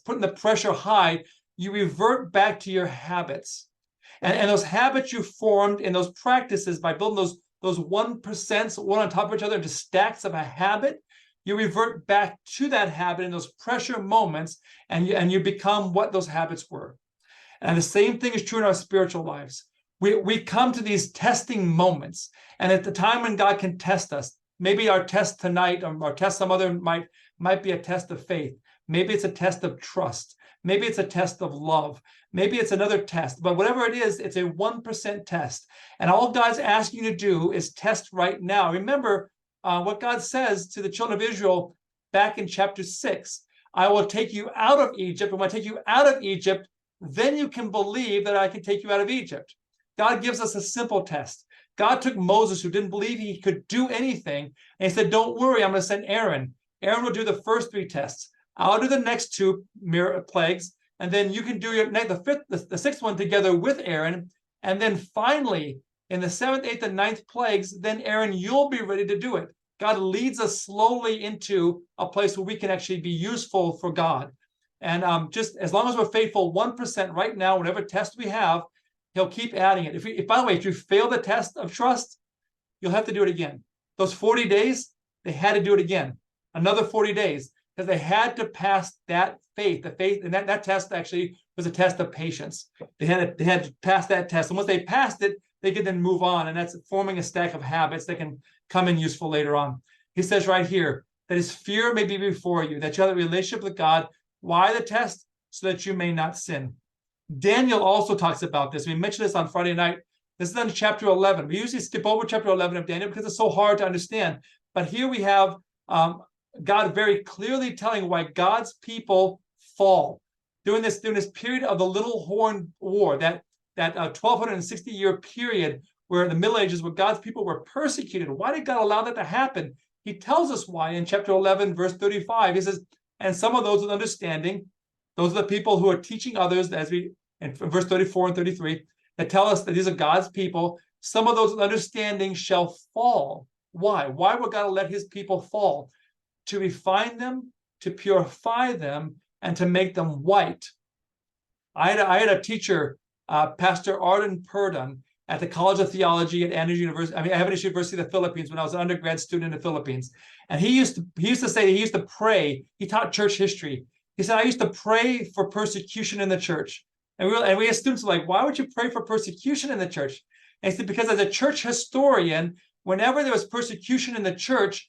putting the pressure high, you revert back to your habits. And those habits you formed in those practices by building those 1%, one on top of each other into stacks of a habit, you revert back to that habit in those pressure moments, and you become what those habits were. And the same thing is true in our spiritual lives. We come to these testing moments, and at the time when God can test us, maybe our test tonight, or our test some other might be a test of faith. Maybe it's a test of trust. Maybe it's a test of love. Maybe it's another test. But whatever it is, it's a 1% test. And all God's asking you to do is test right now. Remember what God says to the children of Israel back in chapter 6. I will take you out of Egypt. And when I take you out of Egypt, then you can believe that I can take you out of Egypt. God gives us a simple test. God took Moses, who didn't believe he could do anything, and he said, don't worry, I'm going to send Aaron. Aaron will do the first 3 tests. I'll do the next 2 plagues, and then you can do the 6th one together with Aaron. And then finally, in the 7th, 8th, and 9th plagues, then Aaron, you'll be ready to do it. God leads us slowly into a place where we can actually be useful for God. And just as long as we're faithful 1% right now, whatever test we have, he'll keep adding it. If by the way, if you fail the test of trust, you'll have to do it again. Those 40 days, they had to do it again. Another 40 days, because they had to pass that faith. The faith, and that test actually was a test of patience. They had to pass that test. And once they passed it, they could then move on. And that's forming a stack of habits that can come in useful later on. He says right here, that his fear may be before you, that you have a relationship with God. Why the test? So that you may not sin. Daniel also talks about this. We mentioned this on Friday night. This is in chapter 11. We usually skip over chapter 11 of Daniel because it's so hard to understand. But here we have God very clearly telling why God's people fall. During this period of the Little Horn War, that 1260-year period where the Middle Ages, where God's people were persecuted. Why did God allow that to happen? He tells us why in chapter 11, verse 35. He says, and some of those with understanding, those are the people who are teaching others, as we in verse 34 and 33, that tell us that these are God's people. Some of those with understanding shall fall. Why? Why would God let his people fall? To refine them, to purify them, and to make them white. I had a teacher, Pastor Arden Purdon, at the College of Theology at Andrews University. I have University of the Philippines when I was an undergrad student in the Philippines. And he used to say he used to pray. He taught church history. He said, I used to pray for persecution in the church. And we as students were like, why would you pray for persecution in the church? And he said, because as a church historian, whenever there was persecution in the church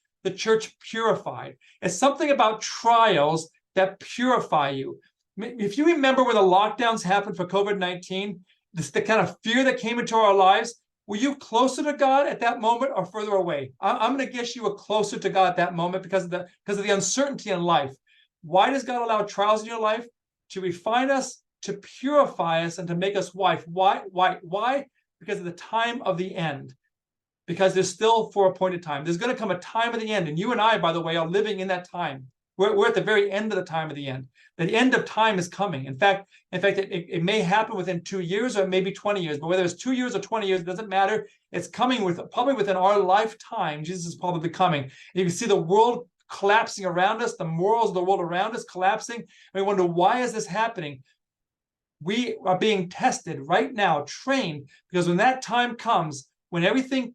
purified. It's something about trials that purify you. If you remember when the lockdowns happened for COVID-19, the kind of fear that came into our lives, were you closer to God at that moment or further away? I'm going to guess you were closer to God at that moment because of the uncertainty in life. Why does God allow trials in your life? To refine us, to purify us, and to make us wise. Why? Because of the time of the end. Because there's still for appointed time. There's going to come a time of the end. And you and I, by the way, are living in that time. We're at the very end of the time of the end. The end of time is coming. In fact, it may happen within 2 years or maybe 20 years, but whether it's 2 years or 20 years, it doesn't matter. It's coming probably within our lifetime. Jesus is probably coming. And you can see the world collapsing around us, the morals of the world around us collapsing. And we wonder, why is this happening? We are being tested right now, trained, because when that time comes, when everything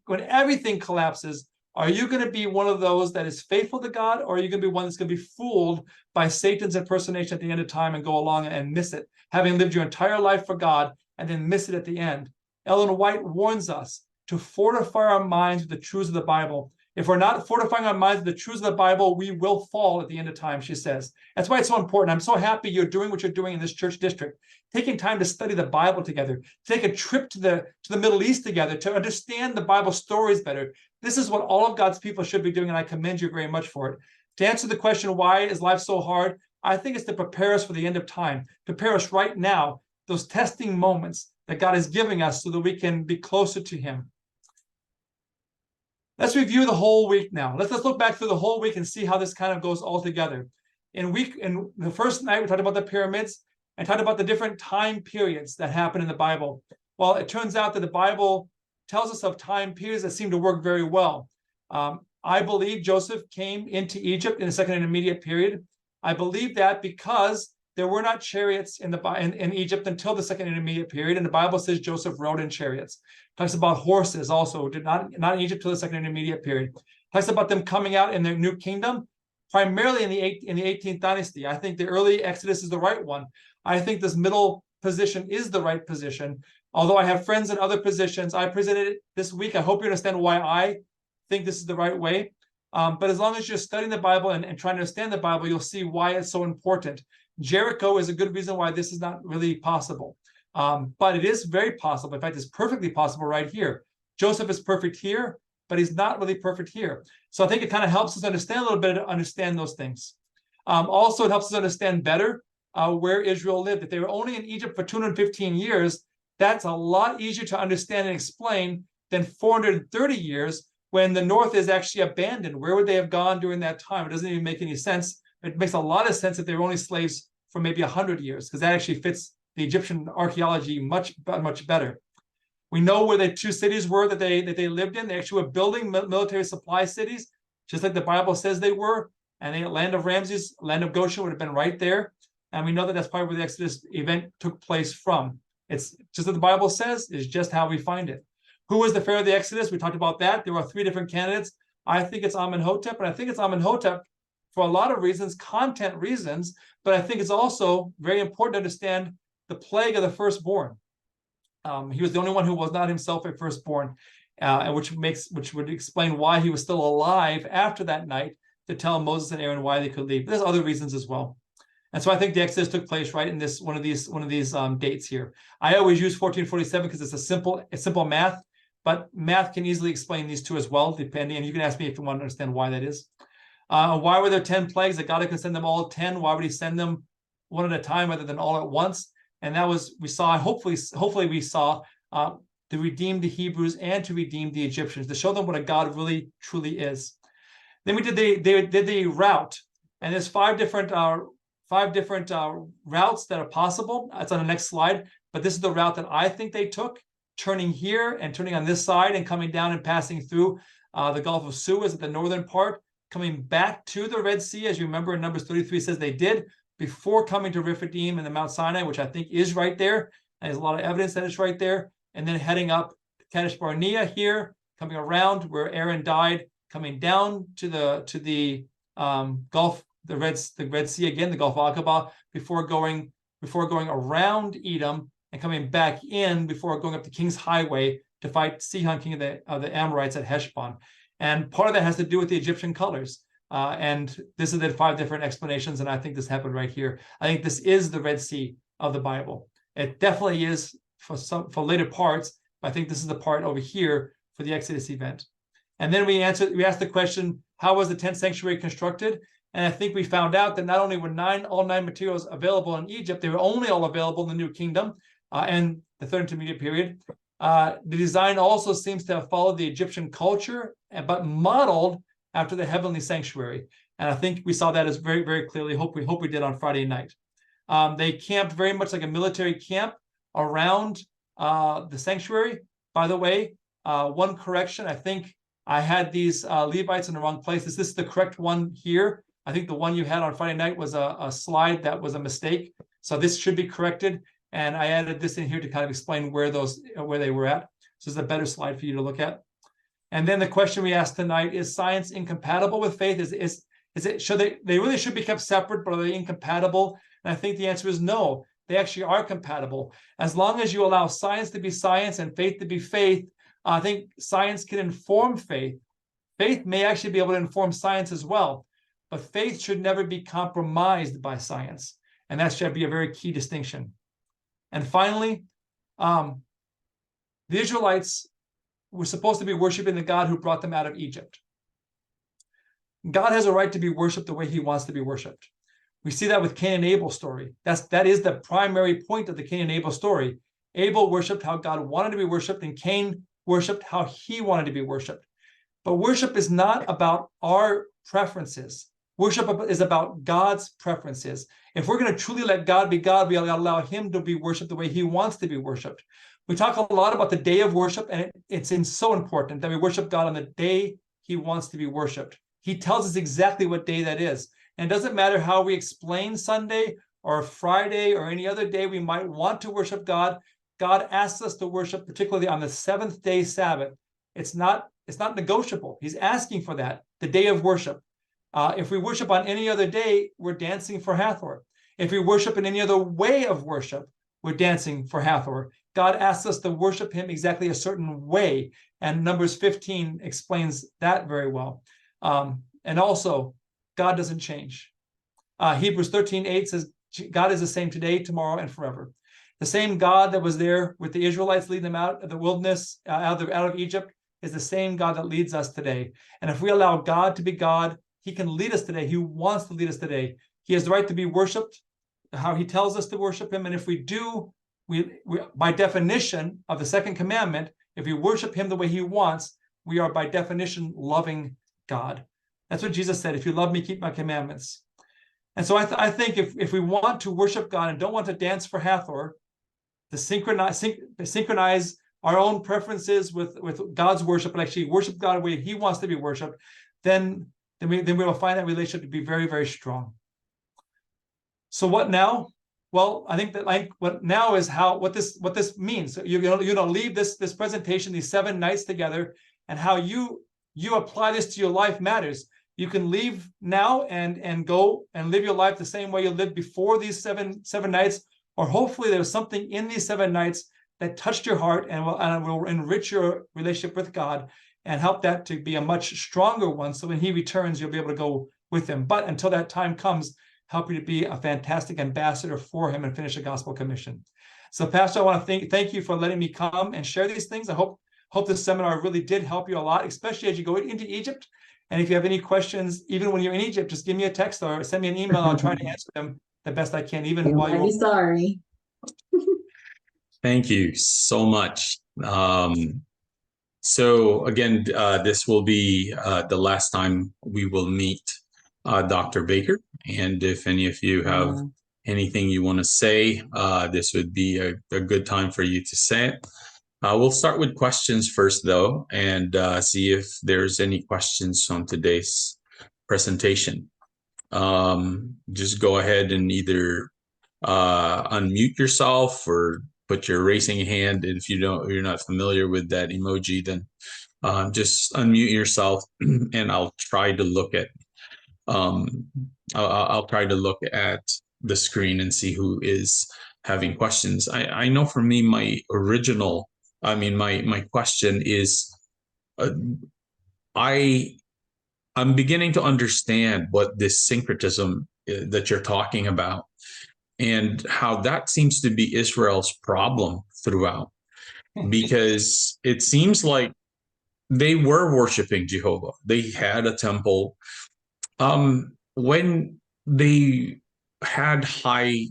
collapses, are you going to be one of those that is faithful to God, or are you going to be one that's going to be fooled by Satan's impersonation at the end of time and go along and miss it, having lived your entire life for God and then miss it at the end? Ellen White warns us to fortify our minds with the truths of the Bible. If we're not fortifying our minds with the truths of the Bible, we will fall at the end of time, she says. That's why it's so important. I'm so happy you're doing what you're doing in this church district, taking time to study the Bible together, take a trip to the Middle East together, to understand the Bible stories better. This is what all of God's people should be doing, and I commend you very much for it. To answer the question, why is life so hard? I think it's to prepare us for the end of time, prepare us right now, those testing moments that God is giving us so that we can be closer to him. Let's review the whole week now. Let's look back through the whole week and see how this kind of goes all together. In the first night, we talked about the pyramids and talked about the different time periods that happen in the Bible. Well, it turns out that the Bible tells us of time periods that seem to work very well. I believe Joseph came into Egypt in the second intermediate period. I believe that because there were not chariots in Egypt until the second intermediate period, and the Bible says Joseph rode in chariots. Talks about horses also, not in Egypt till the second intermediate period. Talks about them coming out in their new kingdom, primarily in the 18th dynasty. I think the early Exodus is the right one. I think this middle position is the right position. Although I have friends in other positions, I presented it this week. I hope you understand why I think this is the right way. But as long as you're studying the Bible and trying to understand the Bible, you'll see why it's so important. Jericho is a good reason why this is not really possible. But it is very possible. In fact, it's perfectly possible right here. Joseph is perfect here, but he's not really perfect here. So I think it kind of helps us understand a little bit to understand those things. Also, it helps us understand better where Israel lived. If they were only in Egypt for 215 years, that's a lot easier to understand and explain than 430 years when the north is actually abandoned. Where would they have gone during that time? It doesn't even make any sense. It makes a lot of sense if they were only slaves for maybe 100 years, because that actually fits the Egyptian archaeology much better. We know where the two cities were that they lived in. They actually were building military supply cities, just like the Bible says they were. And the land of Ramses, land of Goshen would have been right there. And we know that that's probably where the Exodus event took place from. It's just what the Bible says, is just how we find it. Who was the Pharaoh of the Exodus? We talked about that. There were 3 different candidates. I think it's Amenhotep, and I think it's Amenhotep for a lot of reasons, content reasons, but I think it's also very important to understand the plague of the firstborn. He was the only one who was not himself a firstborn, which would explain why he was still alive after that night to tell Moses and Aaron why they could leave. But there's other reasons as well. And so I think the Exodus took place right in this one of these dates here. I always use 1447 because it's a simple math, but math can easily explain these two as well, depending. And you can ask me if you want to understand why that is. Why were there 10 plagues? That God could send them all 10. Why would he send them one at a time rather than all at once? And that was, we saw, hopefully we saw to redeem the Hebrews and to redeem the Egyptians, to show them what a God really truly is. Then we did the route, and there's 5 different routes that are possible. That's on the next slide, but this is the route that I think they took, turning here and turning on this side and coming down and passing through the Gulf of Suez at the northern part, coming back to the Red Sea, as you remember in Numbers 33 says they did, before coming to Rephidim and the Mount Sinai, which I think is right there. And there's a lot of evidence that it's right there. And then heading up to Kadesh Barnea here, coming around where Aaron died, coming down to the Gulf, the Red Sea again, the Gulf of Aqaba, before going around Edom and coming back in before going up the King's Highway to fight Sihon, king of the Amorites at Heshbon. And part of that has to do with the Egyptian colors. And this is the 5 different explanations, and I think this happened right here. I think this is the Red Sea of the Bible. It definitely is for later parts, I think this is the part over here for the Exodus event. And then we asked the question, how was the tent sanctuary constructed? And I think we found out that not only were all nine materials available in Egypt, they were only all available in the New Kingdom and the Third Intermediate period. The design also seems to have followed the Egyptian culture, but modeled after the heavenly sanctuary. And I think we saw that as very, very clearly. We hope we did on Friday night. They camped very much like a military camp around the sanctuary. By the way, one correction, I think I had these Levites in the wrong place. This is the correct one here. I think the one you had on Friday night was a slide that was a mistake. So this should be corrected. And I added this in here to kind of explain where they were at. So this is a better slide for you to look at. And then the question we asked tonight, is science incompatible with faith? Is it, should they really should be kept separate, but are they incompatible? And I think the answer is no. They actually are compatible. As long as you allow science to be science and faith to be faith, I think science can inform faith. Faith may actually be able to inform science as well, but faith should never be compromised by science. And that should be a very key distinction. And finally, the Israelites were supposed to be worshiping the God who brought them out of Egypt. God has a right to be worshipped the way he wants to be worshipped. We see that with Cain and Abel's story. That is the primary point of the Cain and Abel story. Abel worshipped how God wanted to be worshipped, and Cain worshipped how he wanted to be worshipped. But worship is not about our preferences. Worship is about God's preferences. If we're going to truly let God be God, we allow him to be worshipped the way he wants to be worshipped. We talk a lot about the day of worship, and it's so important that we worship God on the day he wants to be worshipped. He tells us exactly what day that is. And it doesn't matter how we explain Sunday or Friday or any other day we might want to worship God. God asks us to worship, particularly on the seventh day Sabbath. It's not negotiable. He's asking for that, the day of worship. If we worship on any other day, we're dancing for Hathor. If we worship in any other way of worship, we're dancing for Hathor. God asks us to worship him exactly a certain way. And Numbers 15 explains that very well. And also, God doesn't change. Hebrews 13:8 says, God is the same today, tomorrow, and forever. The same God that was there with the Israelites leading them out of the wilderness, out of Egypt, is the same God that leads us today. And if we allow God to be God, he can lead us today. He wants to lead us today. He has the right to be worshipped, how he tells us to worship him. And if we do, we by definition of the second commandment, if we worship him the way he wants, we are by definition loving God. That's what Jesus said. If you love me, keep my commandments. And so I think if we want to worship God and don't want to dance for Hathor, to synchronize our own preferences with God's worship and actually worship God the way he wants to be worshiped, then we will find that relationship to be very, very strong. So what now? Well, I think that what now is what this means. So you're gonna leave this presentation, these 7 nights together, and how you apply this to your life matters. You can leave now and go and live your life the same way you lived before these seven nights, or hopefully there's something in these 7 nights that touched your heart and will enrich your relationship with God and help that to be a much stronger one. So when he returns, you'll be able to go with him. But until that time comes, help you to be a fantastic ambassador for him and finish the gospel commission. So Pastor, I want to thank you for letting me come and share these things. I hope this seminar really did help you a lot, especially as you go into Egypt. And if you have any questions, even when you're in Egypt, just give me a text or send me an email. I'll try to answer them the best I can, even while you're sorry. Thank you so much. So again, this will be the last time we will meet Dr. Baker. And if any of you have anything you want to say, this would be a good time for you to say it. We'll start with questions first, though, and see if there's any questions on today's presentation. Just go ahead and either unmute yourself or put your raising hand. And if you're not familiar with that emoji, then just unmute yourself, and I'll try to look at I'll try to look at the screen and see who is having questions. I know for me, my question is, I'm beginning to understand what this syncretism that you're talking about and how that seems to be Israel's problem throughout. because it seems like they were worshiping Jehovah. They had a temple. When they had high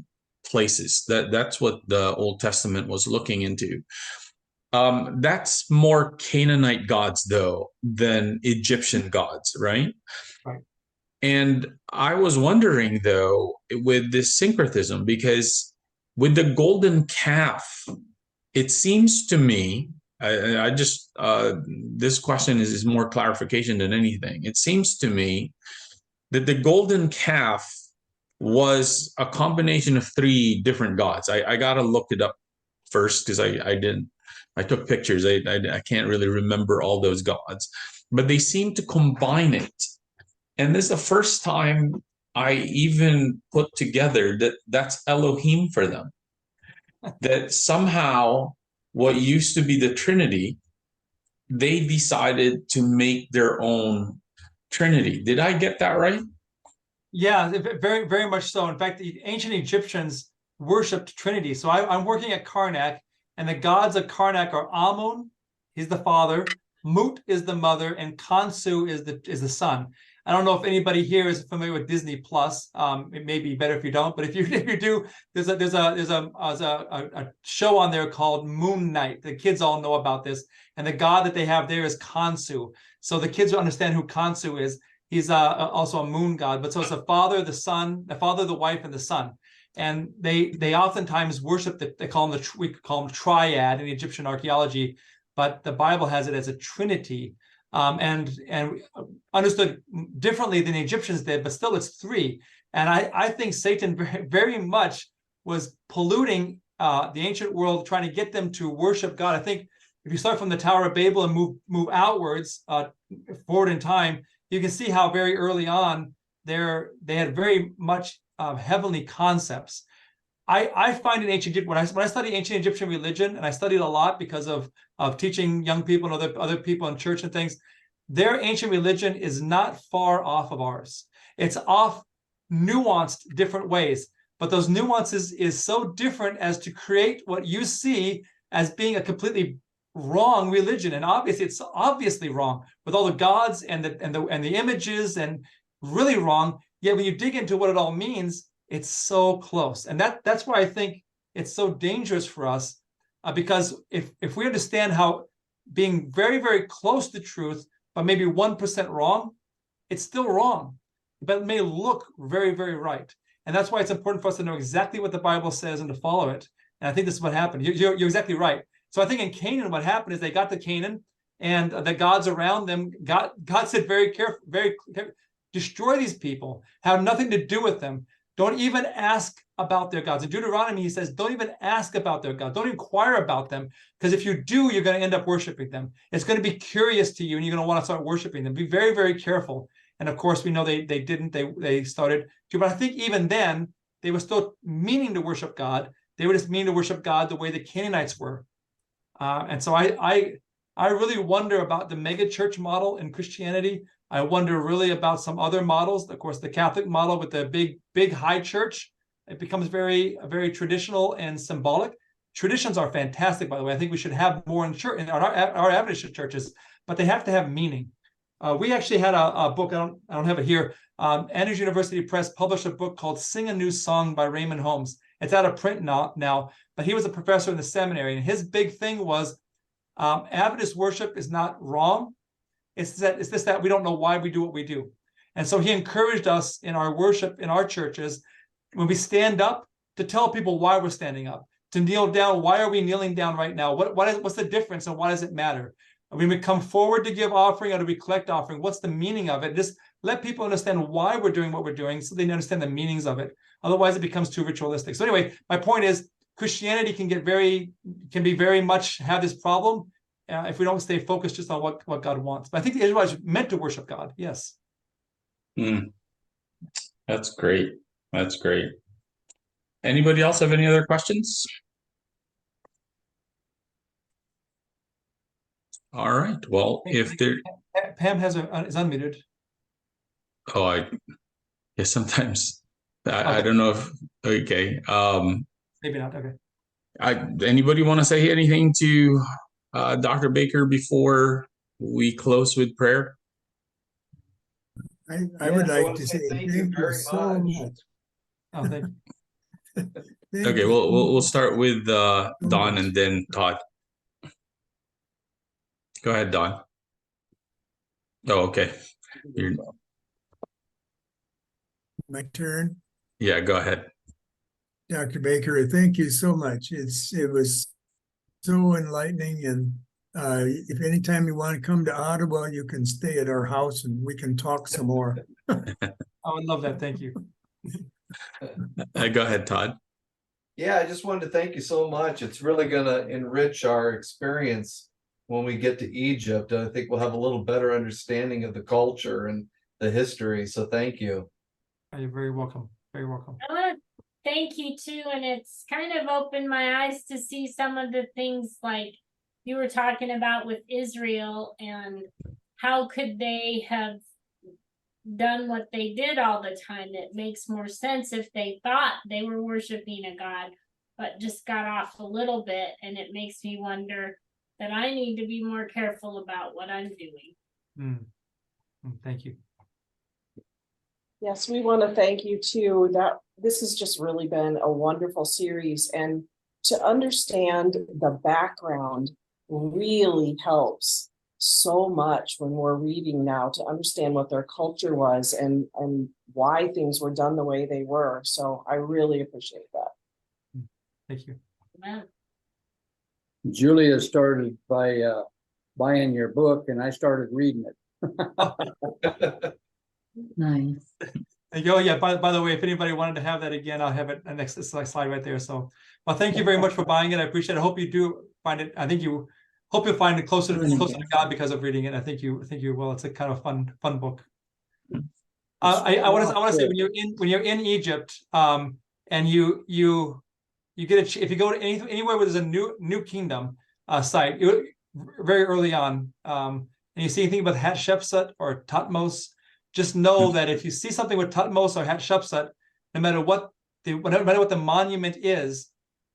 places, that's what the Old Testament was looking into. That's more Canaanite gods, though, than Egyptian gods, right? Right. And I was wondering, though, with this syncretism, because with the golden calf, it seems to me, I just, this question is more clarification than anything. It seems to me that the golden calf was a combination of three different gods. I got to look it up first because I didn't. I took pictures. I can't really remember all those gods, but they seem to combine it. And this is the first time I even put together that that's Elohim for them. That somehow what used to be the Trinity, they decided to make their own Trinity. Did I get that right? Yeah, very, very much so. In fact, the ancient Egyptians worshipped Trinity. So I'm working at Karnak, and the gods of Karnak are Amun, he's the father, Mut is the mother, and Khonsu is the son. I don't know if anybody here is familiar with Disney Plus. It may be better if you don't, but if you do, there's a show on there called Moon Knight. The kids all know about this, and the god that they have there is Khonsu. So the kids will understand who Khonsu is. He's also a moon god, but so it's the father, the son, the father, the wife, and the son. And they oftentimes worship they call them we call them triad in Egyptian archaeology, but the Bible has it as a trinity, and understood differently than the Egyptians did, but still it's three. And I think Satan very, very much was polluting the ancient world, trying to get them to worship God. I think if you start from the Tower of Babel and move outwards, forward in time, you can see how very early on they had very much heavenly concepts. I find in ancient Egypt, when I study ancient Egyptian religion, and I studied a lot because of teaching young people and other people in church and things, their ancient religion is not far off of ours. It's off nuanced different ways, but those nuances is so different as to create what you see as being a completely wrong religion. And obviously it's obviously wrong with all the gods and the images, and really wrong. Yet when you dig into what it all means, it's so close. And that's why I think it's so dangerous for us, because if we understand how being very, very close to truth, but maybe 1% wrong, it's still wrong, but it may look very, very right. And that's why it's important for us to know exactly what the Bible says and to follow it. And I think this is what happened. You're exactly right. So I think in Canaan, what happened is they got to Canaan, and the gods around them, God said very careful, destroy these people, have nothing to do with them. Don't even ask about their gods. In Deuteronomy, he says, don't even ask about their gods. Don't inquire about them, because if you do, you're going to end up worshiping them. It's going to be curious to you, and you're going to want to start worshiping them. Be very, very careful. And of course, we know they didn't. They started to, but I think even then, they were still meaning to worship God. They were just meaning to worship God the way the Canaanites were. And so I really wonder about the mega church model in Christianity. I wonder really about some other models. Of course, the Catholic model with the big high church, it becomes very, very traditional and symbolic. Traditions are fantastic, by the way. I think we should have more in church in our Adventist churches, but they have to have meaning. We actually had a book. I don't have it here. Andrews University Press published a book called "Sing a New Song" by Raymond Holmes. It's out of print now, but he was a professor in the seminary, and his big thing was Adventist worship is not wrong. It's just that we don't know why we do what we do. And so he encouraged us in our worship in our churches, when we stand up, to tell people why we're standing up, to kneel down. Why are we kneeling down right now? What's the difference, and why does it matter? When we come forward to give offering or to collect offering, what's the meaning of it? Just let people understand why we're doing what we're doing, so they understand the meanings of it. Otherwise, it becomes too ritualistic. So anyway, my point is, Christianity can be very much have this problem if we don't stay focused just on what God wants. But I think the Israelites are meant to worship God. Yes. That's great. That's great. Anybody else have any other questions? All right. Well, if there, Pam is unmuted. oh, yeah, sometimes I Okay. don't know if okay. Maybe not. Okay. Anybody want to say anything to Dr. Baker before we close with prayer? I would like to say thank you so much. Oh, thank you. Okay, we'll start with Don and then Todd. Go ahead, Don. Oh, okay. My turn. Yeah, go ahead. Dr. Baker, thank you so much. It was so enlightening, and if anytime you want to come to Ottawa, you can stay at our house and we can talk some more. I would love that. Thank you. Go ahead, Todd. Yeah, I just wanted to thank you so much. It's really going to enrich our experience when we get to Egypt. I think we'll have a little better understanding of the culture and the history. So thank you. You're very welcome. Very welcome. I want to thank you too, and it's kind of opened my eyes to see some of the things like you were talking about with Israel, and how could they have done what they did all the time. It makes more sense if they thought they were worshiping a god, but just got off a little bit, and it makes me wonder that I need to be more careful about what I'm doing. Thank you. Yes, we want to thank you too. That this has just really been a wonderful series, and to understand the background really helps so much when we're reading now, to understand what their culture was and why things were done the way they were. So I really appreciate that. Thank you. Amen. Julia started by buying your book, and I started reading it. Nice. Oh yeah, by the way, if anybody wanted to have that again, I'll have it next slide right there. So, well, thank you very much for buying it. I appreciate it. I hope you do find it. I think you hope you'll find it closer to God because of reading it. I think you will. It's a kind of fun book. I want to say when you're in Egypt, and you get if you go to anywhere where there's a new kingdom site, very early on, and you see anything about Hatshepsut or Thutmose, just know that if you see something with Thutmose or Hatshepsut, no matter what the monument is,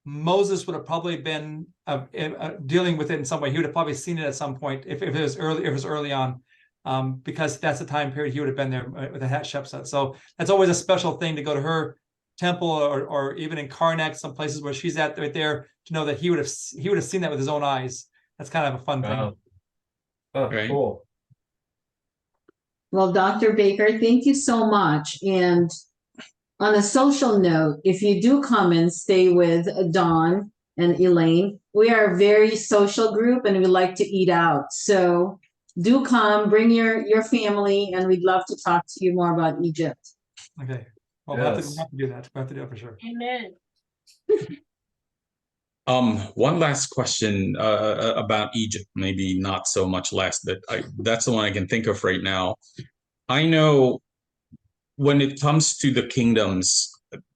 Moses would have probably been dealing with it in some way. He would have probably seen it at some point if it was early on, because that's the time period he would have been there with the Hatshepsut. So that's always a special thing to go to her temple, or even in Karnak, some places where she's at right there, to know that he would have seen that with his own eyes. That's kind of a fun thing. Oh, Right. cool. Well, Dr. Baker, thank you so much. And on a social note, if you do come and stay with Dawn and Elaine, we are a very social group and we like to eat out. So do come, bring your family, and we'd love to talk to you more about Egypt. Okay. Well, Yes. we'll have to do that. We'll have to do it for sure. Amen. One last question about Egypt, maybe not so much last, but that's the one I can think of right now. I know when it comes to the kingdoms,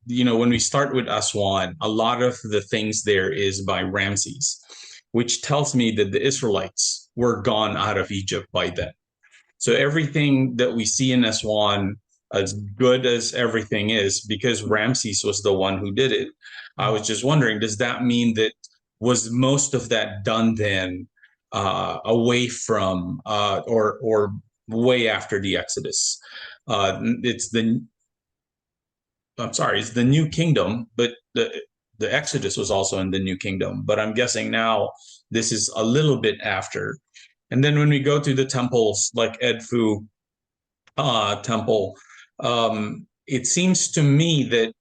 when we start with Aswan, a lot of the things there is by Ramses, which tells me that the Israelites were gone out of Egypt by then. So everything that we see in Aswan, as good as everything is, because Ramses was the one who did it. I was just wondering, does that mean that was most of that done then away from or way after the Exodus? It's the New Kingdom, but the Exodus was also in the New Kingdom. But I'm guessing now this is a little bit after. And then when we go to the temples like Edfu temple, it seems to me that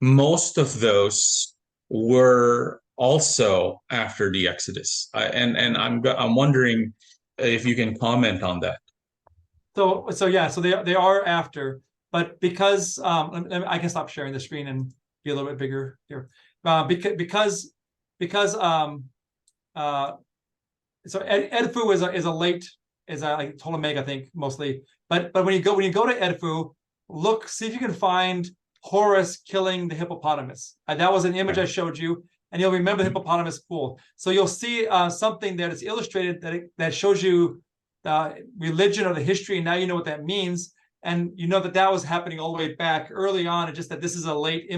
most of those were also after the Exodus, and I'm wondering if you can comment on that. So they are after, but because I can stop sharing the screen and be a little bit bigger here, because so Edfu is a late, is like Ptolemaic, I think, mostly. But when you go to Edfu, see if you can find Horus killing the hippopotamus. That was an image I showed you, and you'll remember the hippopotamus pool. So you'll see something that is illustrated that shows you the religion or the history, and now you know what that means, and you know that was happening all the way back early on, and just that this is a late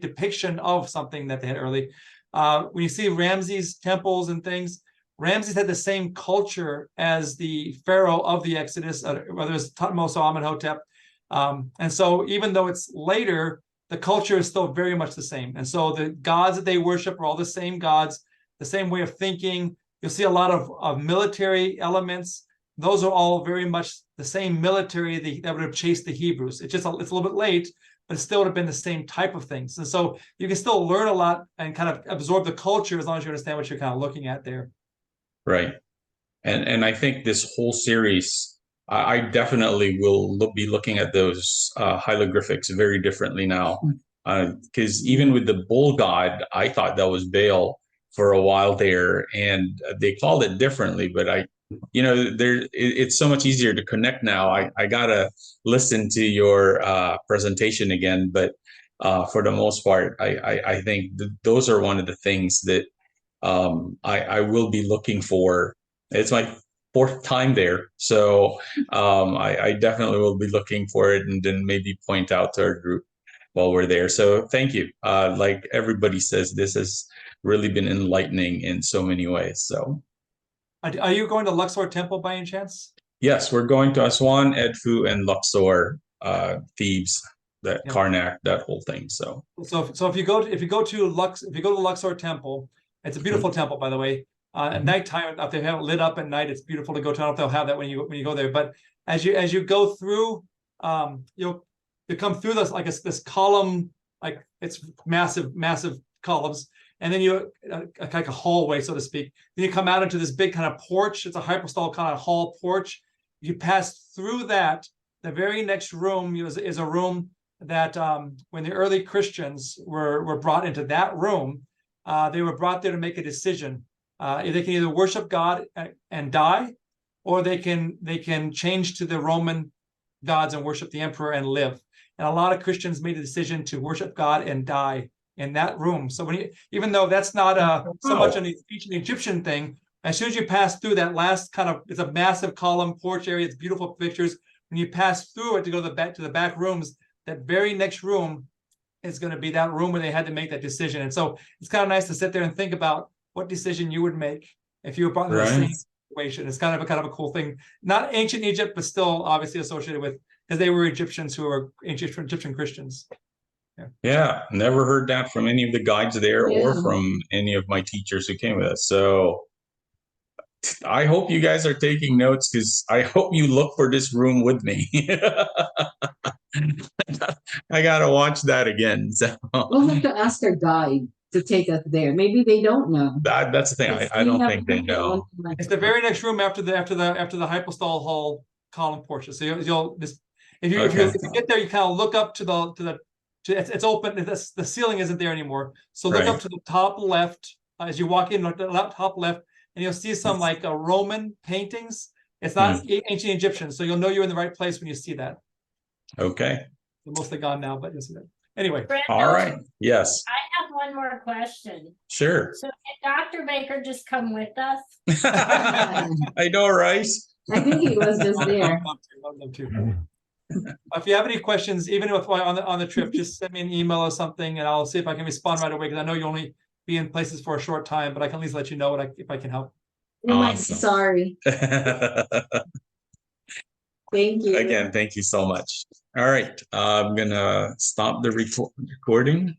depiction of something that they had early. When you see Ramses temples and things, Ramses had the same culture as the pharaoh of the Exodus, whether it's Thutmose or Amenhotep. And so even though it's later, the culture is still very much the same. And so the gods that they worship are all the same gods, the same way of thinking. You'll see a lot of military elements. Those are all very much the same military that would have chased the Hebrews. It's a little bit late, but it still would have been the same type of things. And so you can still learn a lot and kind of absorb the culture as long as you understand what you're kind of looking at there. Right. And I think this whole series, I definitely will be looking at those hieroglyphics very differently now. Because even with the bull god, I thought that was Baal for a while there, and they called it differently. But it's so much easier to connect now. I gotta listen to your presentation again, but for the most part, I think those are one of the things that I will be looking for. It's my 4th time there, so I definitely will be looking for it, and then maybe point out to our group while we're there. So thank you. Like everybody says, this has really been enlightening in so many ways. So, are you going to Luxor Temple by any chance? yes, we're going to Aswan, Edfu, and Luxor, Thebes, Karnak, that whole thing. So if you go to Luxor Temple, it's a beautiful temple, by the way. At nighttime, if they have it lit up at night, it's beautiful to go to. I don't know if they'll have that when you go there. But as you go through, you'll come through this column, like it's massive columns, and then you like a hallway, so to speak. Then you come out into this big kind of porch. It's a hypostyle kind of hall porch. You pass through that. The very next room is a room that when the early Christians were brought into that room, they were brought there to make a decision. They can either worship God and die, or they can change to the Roman gods and worship the emperor and live. And a lot of Christians made the decision to worship God and die in that room. So even though that's not so much an ancient Egyptian thing, as soon as you pass through that last it's a massive column porch area. It's beautiful pictures. When you pass through it to go to the back rooms, that very next room is going to be that room where they had to make that decision. And so it's kind of nice to sit there and think about what decision you would make if you were brought into the same situation. It's kind of a cool thing. Not ancient Egypt, but still obviously associated with, because they were Egyptians who were ancient Egyptian Christians. Yeah, never heard that from any of the guides there or from any of my teachers who came with us. So I hope you guys are taking notes, because I hope you look for this room with me. I gotta watch that again. So We'll have to ask our guide to take us there. Maybe they don't know. That's the thing. I don't think they know. It's the very next room after the hypostyle hall column portion. So if you get there, you kind of look up to it's open. The ceiling isn't there anymore. So look up to the top left as you walk in. Look at the top left, and you'll see some Roman paintings. It's not ancient Egyptian, so you'll know you're in the right place when you see that. Okay. They're mostly gone now, but you'll see that. Anyway. Brenda, all right. Yes. I have one more question. Sure. So can Dr. Baker just come with us? I know, right? I think he was just there. I'd love to. If you have any questions, even if on the trip, just send me an email or something, and I'll see if I can respond right away, because I know you only be in places for a short time, but I can at least let you know if I can help. You might be sorry. Thank you. Again, thank you so much. All right. I'm going to stop the recording.